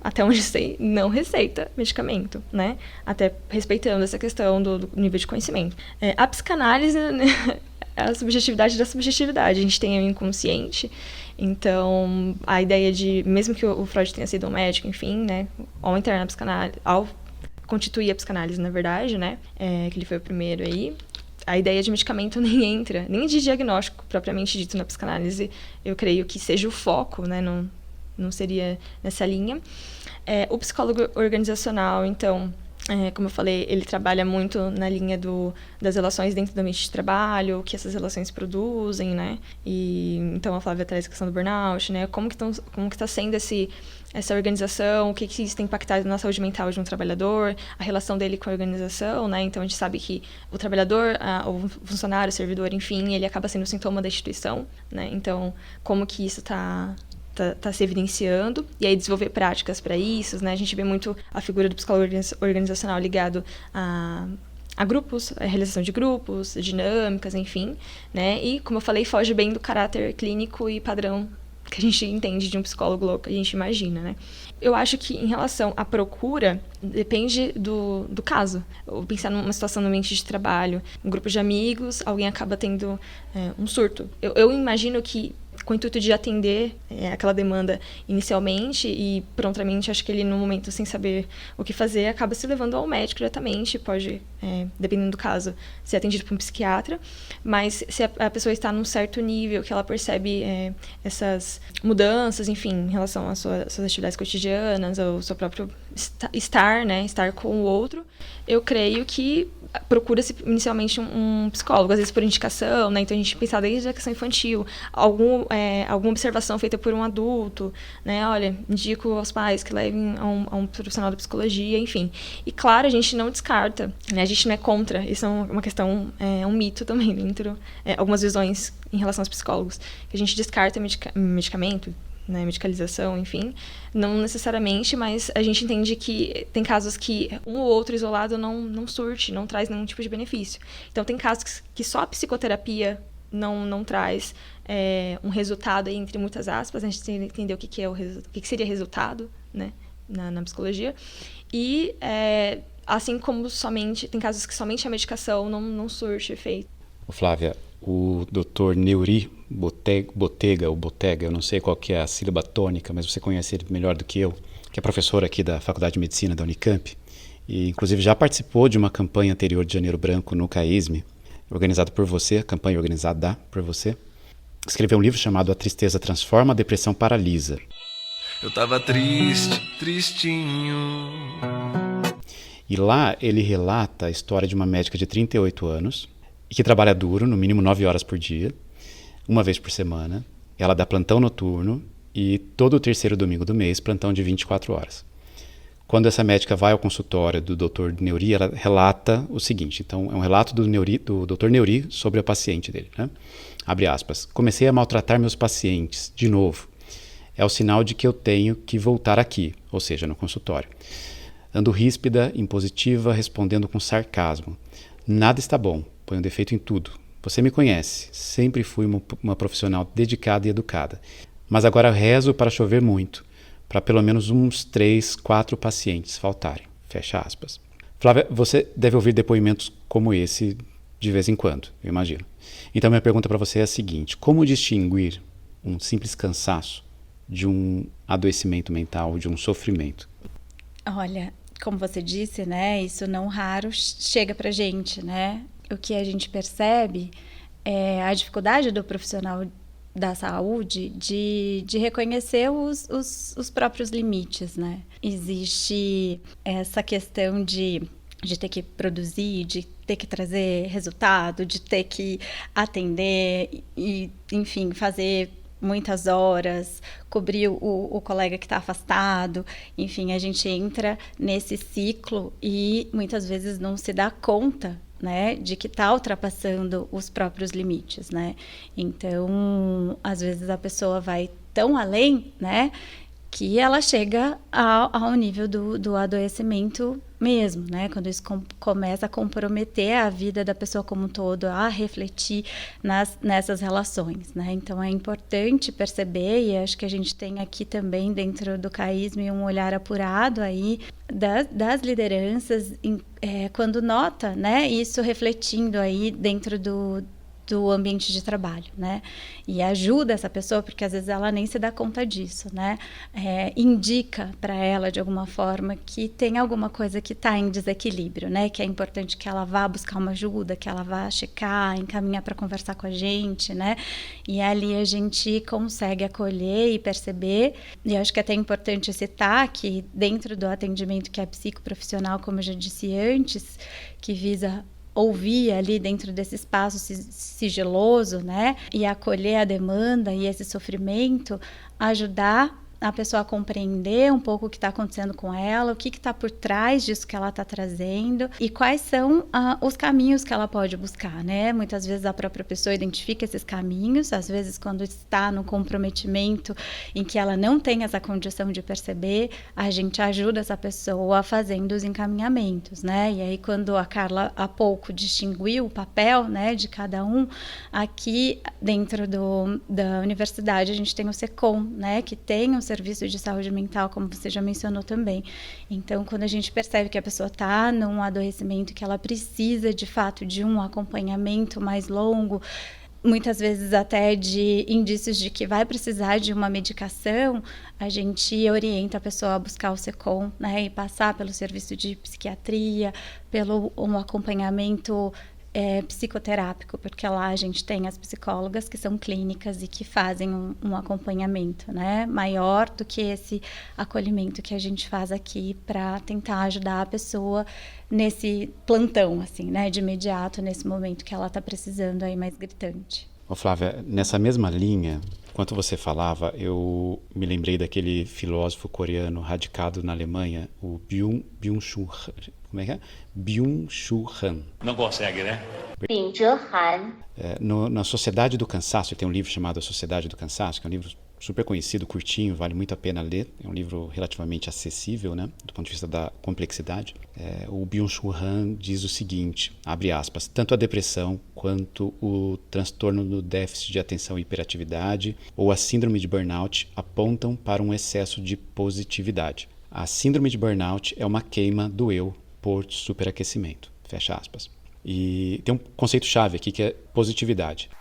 até onde sei, não receita medicamento, né? Até respeitando essa questão do nível de conhecimento. A psicanálise, né? É a subjetividade da subjetividade. A gente tem o inconsciente. Então, a ideia de, mesmo que o Freud tenha sido um médico, enfim, né, ao entrar na psicanálise, ao constituir a psicanálise, na verdade, né, que ele foi o primeiro aí, a ideia de medicamento nem entra, nem de diagnóstico propriamente dito na psicanálise, eu creio que seja o foco, né, não seria nessa linha. O psicólogo organizacional, então, como eu falei, ele trabalha muito na linha das relações dentro do ambiente de trabalho, o que essas relações produzem, né? E então a Flávia traz a questão do burnout, né? Como que está sendo essa organização, o que isso tem impactado na saúde mental de um trabalhador, a relação dele com a organização, né? Então a gente sabe que o trabalhador, o funcionário, o servidor, enfim, ele acaba sendo um sintoma da instituição, né? Então, como que isso está se evidenciando, e aí desenvolver práticas para isso, né? A gente vê muito a figura do psicólogo organizacional ligado a grupos, a realização de grupos, dinâmicas, enfim, né? E, como eu falei, foge bem do caráter clínico e padrão que a gente entende de um psicólogo louco, a gente imagina, né? Eu acho que, em relação à procura, depende do caso. Ou pensar numa situação no ambiente de trabalho, um grupo de amigos, alguém acaba tendo um surto. Eu imagino que, com o intuito de atender aquela demanda inicialmente e prontamente, acho que ele, no momento, sem saber o que fazer, acaba se levando ao médico diretamente, pode, dependendo do caso, ser atendido por um psiquiatra, mas se a pessoa está num certo nível, que ela percebe essas mudanças, enfim, em relação às suas atividades cotidianas, ao seu próprio estar, né, estar com o outro, eu creio que procura-se inicialmente um psicólogo, às vezes por indicação, né? Então a gente pensa desde a questão infantil, alguma observação feita por um adulto, né? Olha, indico aos pais que levem a um profissional da psicologia, enfim. E claro, a gente não descarta, né? A gente não é contra, isso é uma questão, um mito também dentro, algumas visões em relação aos psicólogos, que a gente descarta medicamento, né, medicalização, enfim, não necessariamente, mas a gente entende que tem casos que um ou outro isolado não surte, não traz nenhum tipo de benefício. Então, tem casos que só a psicoterapia não traz um resultado, aí, entre muitas aspas, a gente tem que entender o que seria resultado, né, na psicologia, e assim como tem casos que somente a medicação não surte efeito. Flávia, o Dr. Neuri Botega, eu não sei qual que é a sílaba tônica, mas você conhece ele melhor do que eu, que é professor aqui da Faculdade de Medicina da Unicamp, e inclusive já participou de uma campanha anterior de Janeiro Branco no CAISM, organizada por você, campanha organizada por você. Escreveu um livro chamado A Tristeza Transforma, a Depressão Paralisa. Eu tava triste, tristinho. E lá ele relata a história de uma médica de 38 anos, e que trabalha duro, no mínimo 9 horas por dia, uma vez por semana. Ela dá plantão noturno e todo o terceiro domingo do mês, plantão de 24 horas. Quando essa médica vai ao consultório do Dr. Neuri, ela relata o seguinte, então é um relato do Dr. Neuri sobre a paciente dele, né? Abre aspas, comecei a maltratar meus pacientes, de novo. É o sinal de que eu tenho que voltar aqui, ou seja, no consultório. Ando ríspida, impositiva, respondendo com sarcasmo. Nada está bom. Põe um defeito em tudo. Você me conhece. Sempre fui uma profissional dedicada e educada. Mas agora rezo para chover muito. Para pelo menos uns 3, 4 pacientes faltarem. Fecha aspas. Flávia, você deve ouvir depoimentos como esse de vez em quando, eu imagino. Então minha pergunta para você é a seguinte. Como distinguir um simples cansaço de um adoecimento mental, de um sofrimento? Olha, como você disse, né? Isso não raro chega pra gente, né? O que a gente percebe é a dificuldade do profissional da saúde de reconhecer os próprios limites, né? Existe essa questão de ter que produzir, de ter que trazer resultado, de ter que atender e, enfim, fazer muitas horas, cobrir o colega que está afastado, enfim, a gente entra nesse ciclo e muitas vezes não se dá conta, né, de que está ultrapassando os próprios limites, né? Então, às vezes a pessoa vai tão além, né, que ela chega ao nível do adoecimento mesmo, né? Quando isso começa a comprometer a vida da pessoa como um todo, a refletir nessas relações, né? Então é importante perceber, e acho que a gente tem aqui também dentro do CAISM um olhar apurado aí das lideranças quando nota, né, isso refletindo aí dentro do ambiente de trabalho, né? E ajuda essa pessoa, porque às vezes ela nem se dá conta disso, né? Indica para ela, de alguma forma, que tem alguma coisa que está em desequilíbrio, né? Que é importante que ela vá buscar uma ajuda, que ela vá checar, encaminhar para conversar com a gente, né? E ali a gente consegue acolher e perceber. E acho que é até importante citar que dentro do atendimento que é psicoprofissional, como eu já disse antes, que visa ouvir ali dentro desse espaço sigiloso, né, e acolher a demanda e esse sofrimento, ajudar a pessoa a compreender um pouco o que está acontecendo com ela, o que está por trás disso que ela está trazendo e quais são os caminhos que ela pode buscar, né? Muitas vezes a própria pessoa identifica esses caminhos, às vezes quando está no comprometimento em que ela não tem essa condição de perceber, a gente ajuda essa pessoa fazendo os encaminhamentos, né? E aí quando a Carla há pouco distinguiu o papel, né, de cada um, aqui dentro da universidade a gente tem o SECOM, né, que tem um serviço de saúde mental, como você já mencionou também. Então, quando a gente percebe que a pessoa está num adoecimento, que ela precisa, de fato, de um acompanhamento mais longo, muitas vezes até de indícios de que vai precisar de uma medicação, a gente orienta a pessoa a buscar o SECOM, né, e passar pelo serviço de psiquiatria, pelo um acompanhamento psicoterápico, porque lá a gente tem as psicólogas que são clínicas e que fazem um acompanhamento, né, maior do que esse acolhimento que a gente faz aqui para tentar ajudar a pessoa nesse plantão, assim, né, de imediato, nesse momento que ela está precisando aí mais gritante. Ô Flávia, nessa mesma linha, enquanto você falava, eu me lembrei daquele filósofo coreano radicado na Alemanha, o Byung-Chul Han. Como é que é? Byung-Chul Han. Não consegue, né? Byung-Chul Han. Na Sociedade do Cansaço, ele tem um livro chamado A Sociedade do Cansaço, que é um livro super conhecido, curtinho, vale muito a pena ler. É um livro relativamente acessível, né, do ponto de vista da complexidade. O Byung-Chul Han diz o seguinte, abre aspas, tanto a depressão quanto o transtorno do déficit de atenção e hiperatividade ou a síndrome de burnout apontam para um excesso de positividade. A síndrome de burnout é uma queima do eu por superaquecimento, fecha aspas. E tem um conceito-chave aqui que é positividade.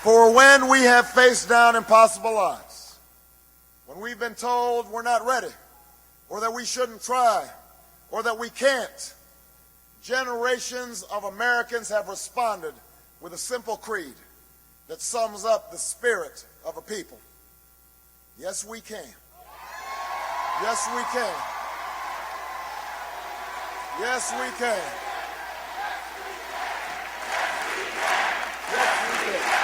For when we have faced down impossible odds, when we've been told we're not ready, or that we shouldn't try, or that we can't, generations of Americans have responded with a simple creed that sums up the spirit of a people. Yes, we can. Yes, we can. Yes, we can. Yes, we can.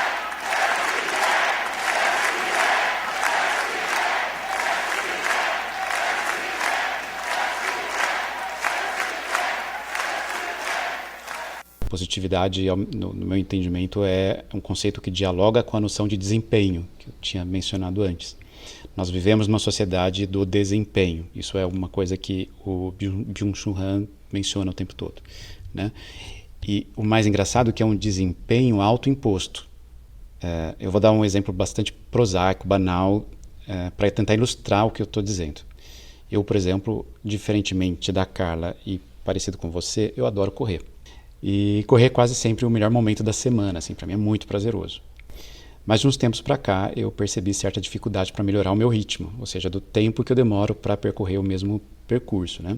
Positividade, no meu entendimento, é um conceito que dialoga com a noção de desempenho, que eu tinha mencionado antes. Nós vivemos numa sociedade do desempenho. Isso é uma coisa que o Byung-Chul Han menciona o tempo todo, né? E o mais engraçado é que é um desempenho autoimposto. Eu vou dar um exemplo bastante prosaico, banal, para tentar ilustrar o que eu estou dizendo. Eu, por exemplo, diferentemente da Carla e parecido com você, eu adoro correr. E correr é quase sempre o melhor momento da semana, assim, para mim é muito prazeroso. Mas de uns tempos para cá eu percebi certa dificuldade para melhorar o meu ritmo, ou seja, do tempo que eu demoro para percorrer o mesmo percurso, né?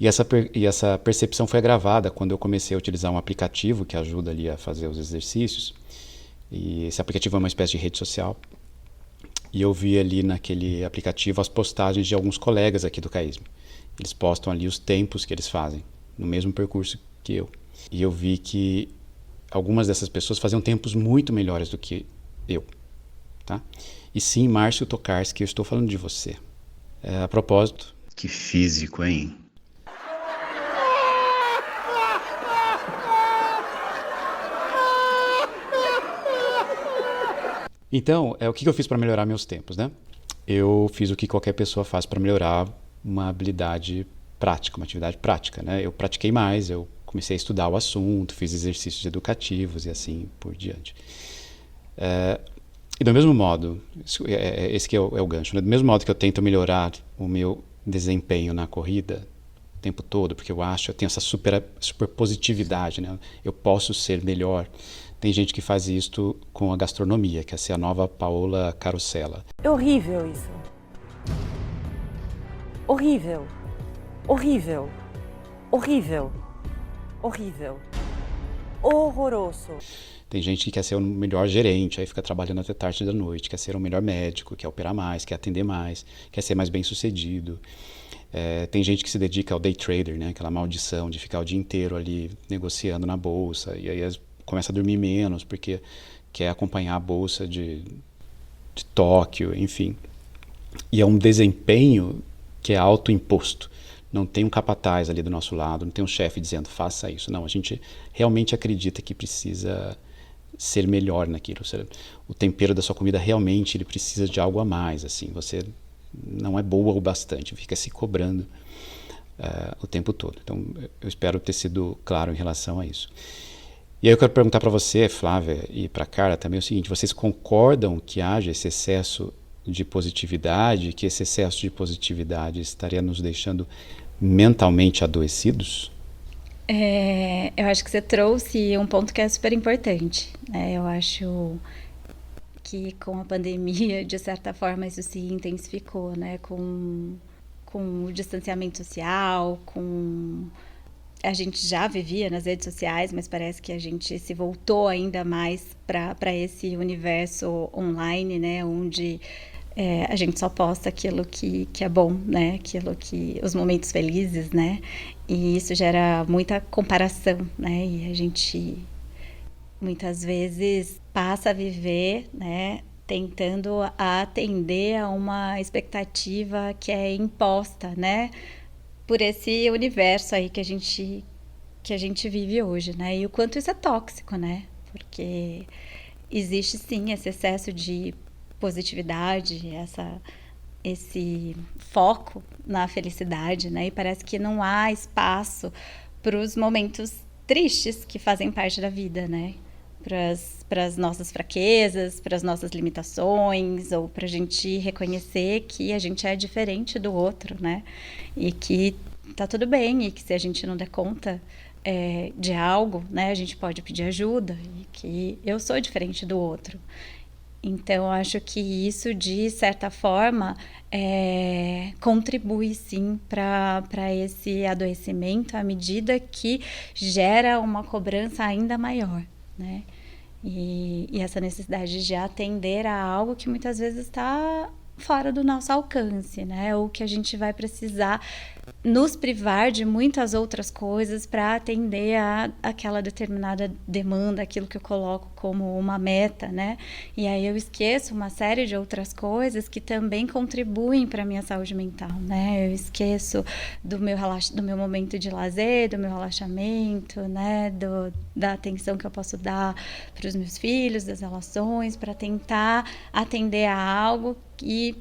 E essa percepção foi agravada quando eu comecei a utilizar um aplicativo que ajuda ali a fazer os exercícios. E esse aplicativo é uma espécie de rede social. E eu vi ali naquele aplicativo as postagens de alguns colegas aqui do CAISM. Eles postam ali os tempos que eles fazem no mesmo percurso que eu. E eu vi que algumas dessas pessoas faziam tempos muito melhores do que eu, tá? E sim, Márcio Tokarski, eu estou falando de você. A propósito... Que físico, hein? Então, o que eu fiz para melhorar meus tempos, né? Eu fiz o que qualquer pessoa faz para melhorar uma habilidade prática, uma atividade prática, né? Eu pratiquei mais, eu comecei a estudar o assunto, fiz exercícios educativos e assim por diante. E do mesmo modo, esse que é o gancho, né? Do mesmo modo que eu tento melhorar o meu desempenho na corrida o tempo todo, porque eu tenho essa super positividade, né? Eu posso ser melhor Tem gente que faz isto com a gastronomia, quer ser a nova Paola Carosella. É horrível isso. Horrível. Horrível. Horrível. Horrível. Horroroso. Tem gente que quer ser o melhor gerente, aí fica trabalhando até tarde da noite, quer ser o melhor médico, quer operar mais, quer atender mais, quer ser mais bem sucedido. Tem gente que se dedica ao day trader, né? Aquela maldição de ficar o dia inteiro ali negociando na bolsa, e aí começa a dormir menos porque quer acompanhar a bolsa de Tóquio, enfim. E é um desempenho que é autoimposto. Não tem um capataz ali do nosso lado, não tem um chefe dizendo faça isso. Não, a gente realmente acredita que precisa ser melhor naquilo. O tempero da sua comida realmente ele precisa de algo a mais. Assim, você não é boa o bastante, fica se cobrando o tempo todo. Então, eu espero ter sido claro em relação a isso. E aí eu quero perguntar para você, Flávia, e para a Carla também o seguinte: vocês concordam que haja esse excesso de positividade, que esse excesso de positividade estaria nos deixando mentalmente adoecidos? Eu acho que você trouxe um ponto que é super importante, né? Eu acho que com a pandemia, de certa forma, isso se intensificou, né? Com o distanciamento social, a gente já vivia nas redes sociais, mas parece que a gente se voltou ainda mais para esse universo online, né? Onde a gente só posta aquilo que é bom, né? Aquilo que os momentos felizes, né? E isso gera muita comparação, né? E a gente muitas vezes passa a viver, né? Tentando atender a uma expectativa que é imposta, né? Por esse universo aí que a gente vive hoje, né? E o quanto isso é tóxico, né? Porque existe sim esse excesso de positividade, esse foco na felicidade, né? E parece que não há espaço para os momentos tristes que fazem parte da vida, né? Para as nossas fraquezas, para as nossas limitações, ou para a gente reconhecer que a gente é diferente do outro, né? E que tá tudo bem, e que se a gente não der conta de algo, né? A gente pode pedir ajuda, e que eu sou diferente do outro. Então, eu acho que isso, de certa forma, contribui, sim, para esse adoecimento, à medida que gera uma cobrança ainda maior, né? E essa necessidade de atender a algo que muitas vezes está fora do nosso alcance, né? Ou que a gente vai precisar nos privar de muitas outras coisas para atender a aquela determinada demanda, aquilo que eu coloco como uma meta, né? E aí eu esqueço uma série de outras coisas que também contribuem para a minha saúde mental, né? Eu esqueço do meu momento de lazer, do meu relaxamento, né? Da atenção que eu posso dar para os meus filhos, das relações, para tentar atender a algo e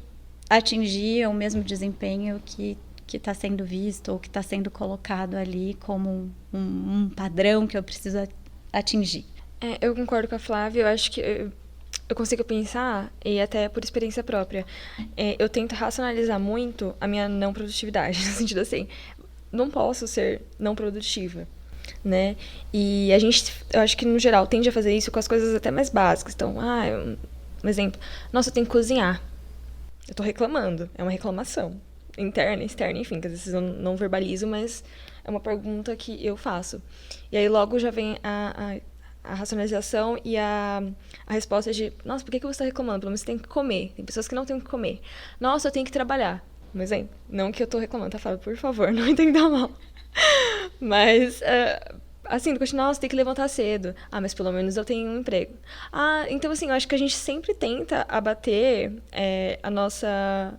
atingir o mesmo desempenho que está sendo visto ou que está sendo colocado ali como um padrão que eu preciso atingir. Eu concordo com a Flávia, eu acho que eu consigo pensar, e até por experiência própria, eu tento racionalizar muito a minha não produtividade, no sentido assim, não posso ser não produtiva, né? E a gente, eu acho que no geral, tende a fazer isso com as coisas até mais básicas. Então, um exemplo, nossa, eu tenho que cozinhar. Eu tô reclamando, é uma reclamação. Interna, externa, enfim, que às vezes eu não verbalizo, mas é uma pergunta que eu faço. E aí logo já vem a racionalização e a resposta de, nossa, por que você está reclamando? Pelo menos você tem que comer. Tem pessoas que não têm que comer. Nossa, eu tenho que trabalhar. Um exemplo. Não que eu tô reclamando, tá? Fala, por favor, não entenda mal. Mas, assim, nossa, você tem que levantar cedo. Mas pelo menos eu tenho um emprego. Então, assim, eu acho que a gente sempre tenta abater a nossa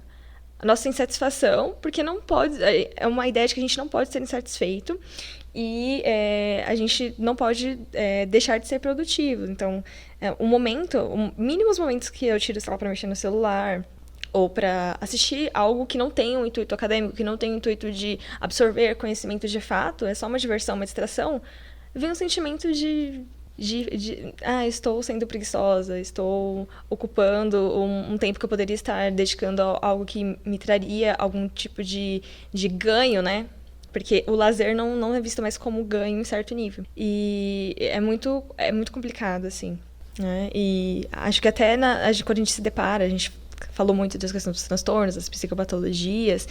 insatisfação, porque não pode, é uma ideia de que a gente não pode ser insatisfeito e a gente não pode deixar de ser produtivo. Então, mínimos momentos que eu tiro, sei lá, para mexer no celular ou para assistir algo que não tem um intuito acadêmico, que não tem um intuito de absorver conhecimento de fato, é só uma diversão, uma distração, vem um sentimento de estou sendo preguiçosa, estou ocupando um tempo que eu poderia estar dedicando a algo que me traria algum tipo de ganho, né? Porque o lazer não é visto mais como ganho em certo nível. E é muito complicado, assim, né? E acho que até quando a gente se depara, a gente falou muito das questões dos transtornos, das psicopatologias,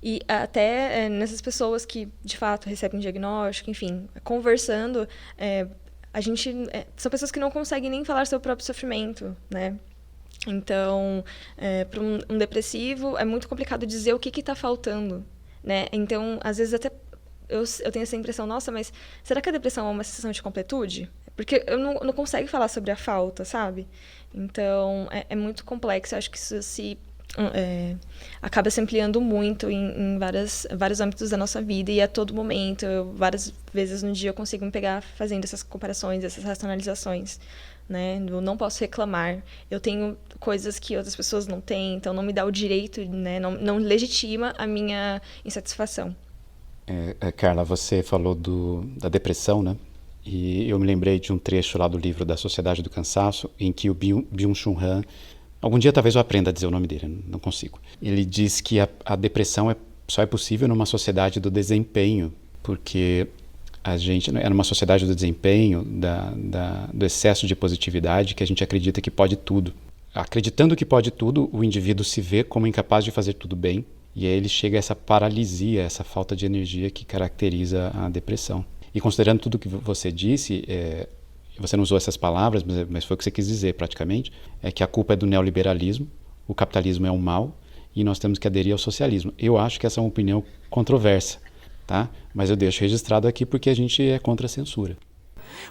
e até nessas pessoas que, de fato, recebem diagnóstico, enfim, conversando, a gente... são pessoas que não conseguem nem falar sobre o próprio sofrimento, né? Então, para um depressivo, é muito complicado dizer o que está faltando, né? Então, às vezes até eu tenho essa impressão, nossa, mas será que a depressão é uma sensação de completude? Porque eu não consigo falar sobre a falta, sabe? Então, é muito complexo. Eu acho que isso acaba se ampliando muito em vários âmbitos da nossa vida, e a todo momento, várias vezes no dia, eu consigo me pegar fazendo essas comparações, essas racionalizações, né? Eu não posso reclamar, eu tenho coisas que outras pessoas não têm, então não me dá o direito, né? Não legitima a minha insatisfação. Carla, você falou da depressão, né? E eu me lembrei de um trecho lá do livro da Sociedade do Cansaço, em que o Byung-Chul Han, algum dia talvez eu aprenda a dizer o nome dele, não consigo. Ele diz que a depressão só é possível numa sociedade do desempenho, porque a gente é numa sociedade do desempenho, do excesso de positividade, que a gente acredita que pode tudo. Acreditando que pode tudo, o indivíduo se vê como incapaz de fazer tudo bem, e aí ele chega a essa paralisia, essa falta de energia que caracteriza a depressão. E considerando tudo que você disse, você não usou essas palavras, mas foi o que você quis dizer praticamente, é que a culpa é do neoliberalismo, o capitalismo é um mal, e nós temos que aderir ao socialismo. Eu acho que essa é uma opinião controversa, tá? Mas eu deixo registrado aqui porque a gente é contra a censura.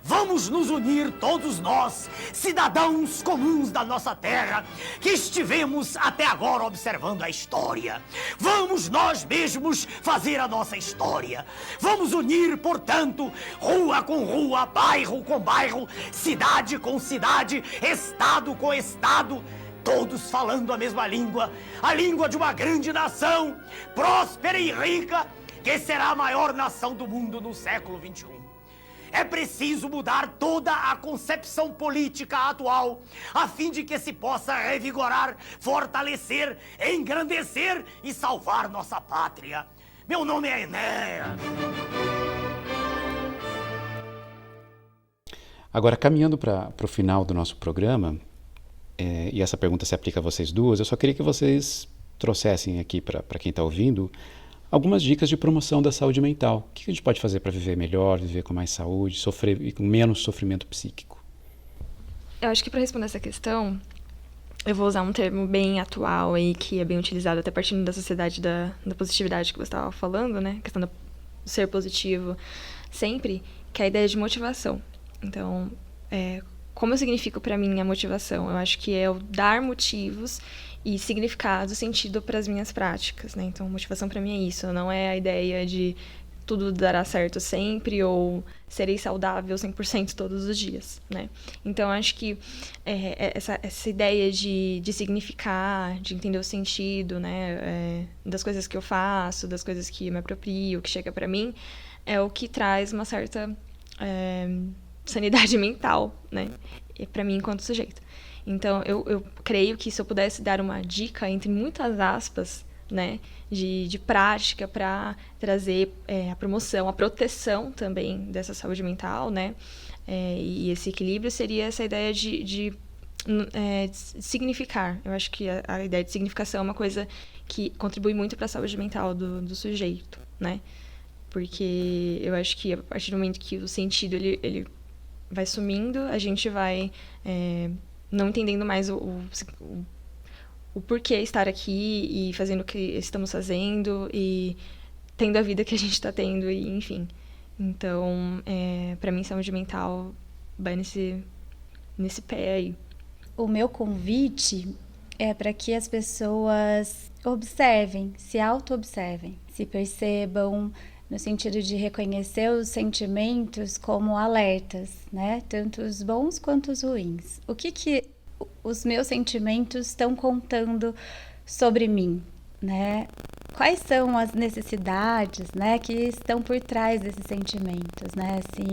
Vamos nos unir todos nós, cidadãos comuns da nossa terra, que estivemos até agora observando a história. Vamos nós mesmos fazer a nossa história. Vamos unir, portanto, rua com rua, bairro com bairro, cidade com cidade, estado com estado, todos falando a mesma língua, a língua de uma grande nação, próspera e rica, que será a maior nação do mundo no século XXI. É preciso mudar toda a concepção política atual, a fim de que se possa revigorar, fortalecer, engrandecer e salvar nossa pátria. Meu nome é Enéas. Agora, caminhando para o final do nosso programa, e essa pergunta se aplica a vocês duas, eu só queria que vocês trouxessem aqui para quem está ouvindo algumas dicas de promoção da saúde mental. O que a gente pode fazer para viver melhor, viver com mais saúde, sofrer e com menos sofrimento psíquico? Eu acho que para responder essa questão, eu vou usar um termo bem atual aí, que é bem utilizado até partindo da sociedade da positividade que você estava falando, né? A questão do ser positivo sempre, que é a ideia de motivação. Então, como eu significo para mim a motivação? Eu acho que é o dar motivos e significado, sentido para as minhas práticas, né? Então, motivação para mim é isso, não é a ideia de tudo dará certo sempre ou serei saudável 100% todos os dias, né? Então, acho que essa ideia de significar, de entender o sentido, né, das coisas que eu faço, das coisas que eu me aproprio, que chega para mim, é o que traz uma certa sanidade mental, né, para mim enquanto sujeito. Então, eu creio que se eu pudesse dar uma dica, entre muitas aspas, né, de prática para trazer a promoção, a proteção também dessa saúde mental, né, e esse equilíbrio, seria essa ideia de significar. Eu acho que a ideia de significação é uma coisa que contribui muito para a saúde mental do sujeito, né, porque eu acho que a partir do momento que o sentido ele vai sumindo, a gente vai não entendendo mais o porquê estar aqui e fazendo o que estamos fazendo e tendo a vida que a gente está tendo, e enfim. Então, para mim, saúde mental vai nesse pé aí. O meu convite é para que as pessoas observem, se auto-observem, se percebam no sentido de reconhecer os sentimentos como alertas, né? Tanto os bons quanto os ruins. O que os meus sentimentos estão contando sobre mim, né? Quais são as necessidades, né, que estão por trás desses sentimentos, né? Assim,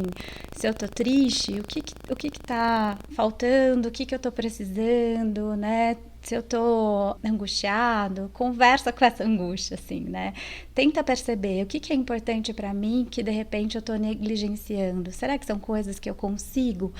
se eu tô triste, o que tá faltando, o que eu tô precisando, né? Se eu tô angustiado, conversa com essa angústia, assim, né? Tenta perceber o que é importante para mim que, de repente, eu tô negligenciando. Será que são coisas que eu consigo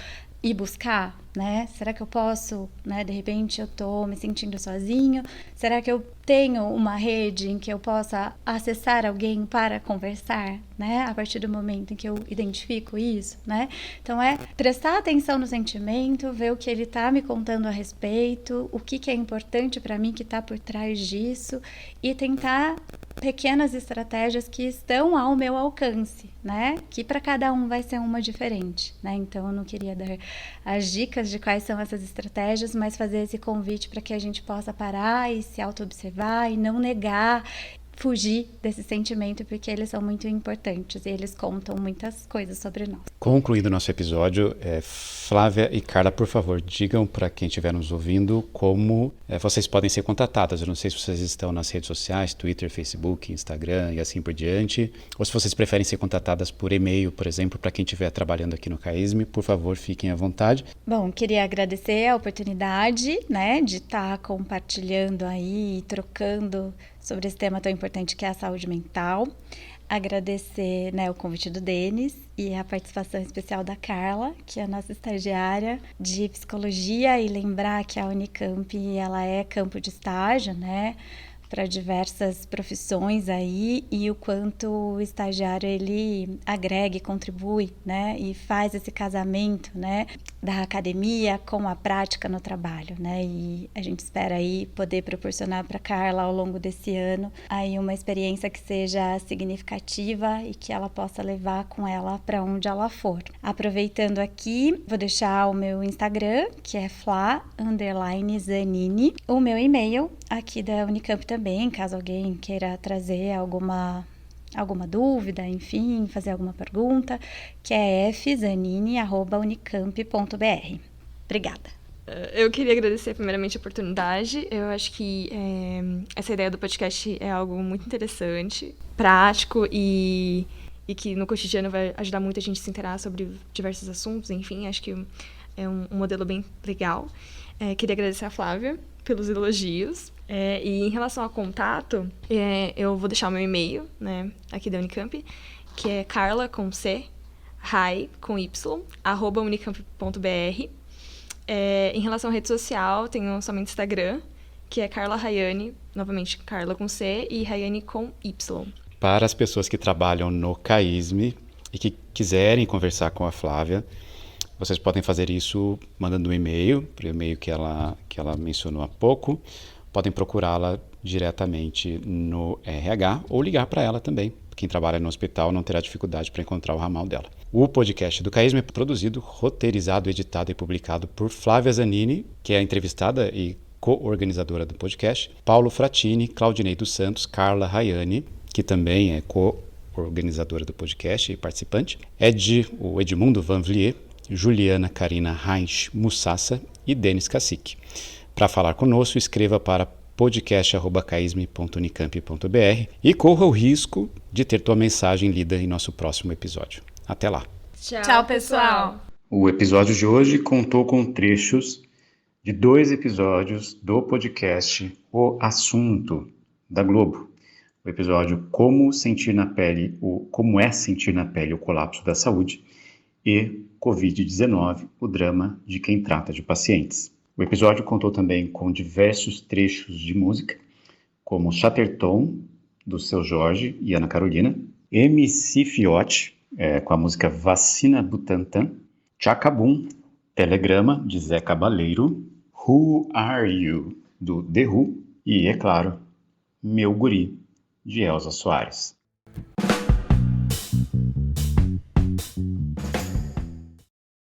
ir buscar, né? Será que eu posso, né? De repente eu tô me sentindo sozinho. Será que eu tenho uma rede em que eu possa acessar alguém para conversar, né? A partir do momento em que eu identifico isso, né? Então é prestar atenção no sentimento, ver o que ele tá me contando a respeito, o que é importante para mim que tá por trás disso e tentar pequenas estratégias que estão ao meu alcance, né? Que para cada um vai ser uma diferente, né? Então eu não queria dar as dicas de quais são essas estratégias, mas fazer esse convite para que a gente possa parar e se auto-observar e não negar, fugir desse sentimento, porque eles são muito importantes e eles contam muitas coisas sobre nós. Concluindo nosso episódio, Flávia e Carla, por favor, digam para quem estiver nos ouvindo como vocês podem ser contatadas. Eu não sei se vocês estão nas redes sociais, Twitter, Facebook, Instagram e assim por diante, ou se vocês preferem ser contatadas por e-mail, por exemplo, para quem estiver trabalhando aqui no CAISM, por favor, fiquem à vontade. Bom, queria agradecer a oportunidade, né, de estar compartilhando aí, trocando sobre esse tema tão importante que é a saúde mental. Agradecer, né, o convite do Denis e a participação especial da Carla, que é a nossa estagiária de psicologia, e lembrar que a Unicamp ela é campo de estágio, né, para diversas profissões aí, e o quanto o estagiário ele agrega e contribui, né, e faz esse casamento, né, da academia com a prática no trabalho, né, e a gente espera aí poder proporcionar para Carla ao longo desse ano aí uma experiência que seja significativa e que ela possa levar com ela para onde ela for. Aproveitando aqui, vou deixar o meu Instagram, que é Fla_Zanini, o meu e-mail aqui da Unicamp também, caso alguém queira trazer alguma dúvida, enfim, fazer alguma pergunta, que é fzanini@unicamp.br. Obrigada. Eu queria agradecer primeiramente a oportunidade. Eu acho que essa ideia do podcast é algo muito interessante, prático e que no cotidiano vai ajudar muito a gente a se inteirar sobre diversos assuntos, enfim, acho que é um modelo bem legal. Queria agradecer a Flávia pelos elogios. E em relação ao contato, eu vou deixar o meu e-mail, né, aqui da Unicamp, que é carla com C, rai com Y, @unicamp.br. Em relação à rede social, tenho somente Instagram, que é Carla Rayane, novamente Carla com C e Rayane com Y. Para as pessoas que trabalham no CAISM e que quiserem conversar com a Flávia, vocês podem fazer isso mandando um e-mail, para o e-mail que ela mencionou há pouco. Podem procurá-la diretamente no RH ou ligar para ela também. Quem trabalha no hospital não terá dificuldade para encontrar o ramal dela. O podcast do CAISM é produzido, roteirizado, editado e publicado por Flávia Zanini, que é a entrevistada e co-organizadora do podcast, Paulo Fratini, Claudinei dos Santos, Carla Rayane, que também é co-organizadora do podcast e participante, o Edmundo Vanvlier, Juliana Karina Heinz Mussassa e Denis Cacique. Para falar conosco, escreva para podcast@caism.unicamp.br e corra o risco de ter tua mensagem lida em nosso próximo episódio. Até lá. Tchau, pessoal. O episódio de hoje contou com trechos de 2 episódios do podcast O Assunto, da Globo. O episódio Como é sentir na pele o colapso da saúde e Covid-19, o drama de quem trata de pacientes. O episódio contou também com diversos trechos de música, como Chatterton, do Seu Jorge e Ana Carolina, MC Fiote, com a música Vacina Butantan, Chacabum, Telegrama, de Zé Cabaleiro, Who Are You, do The Who, e, é claro, Meu Guri, de Elza Soares.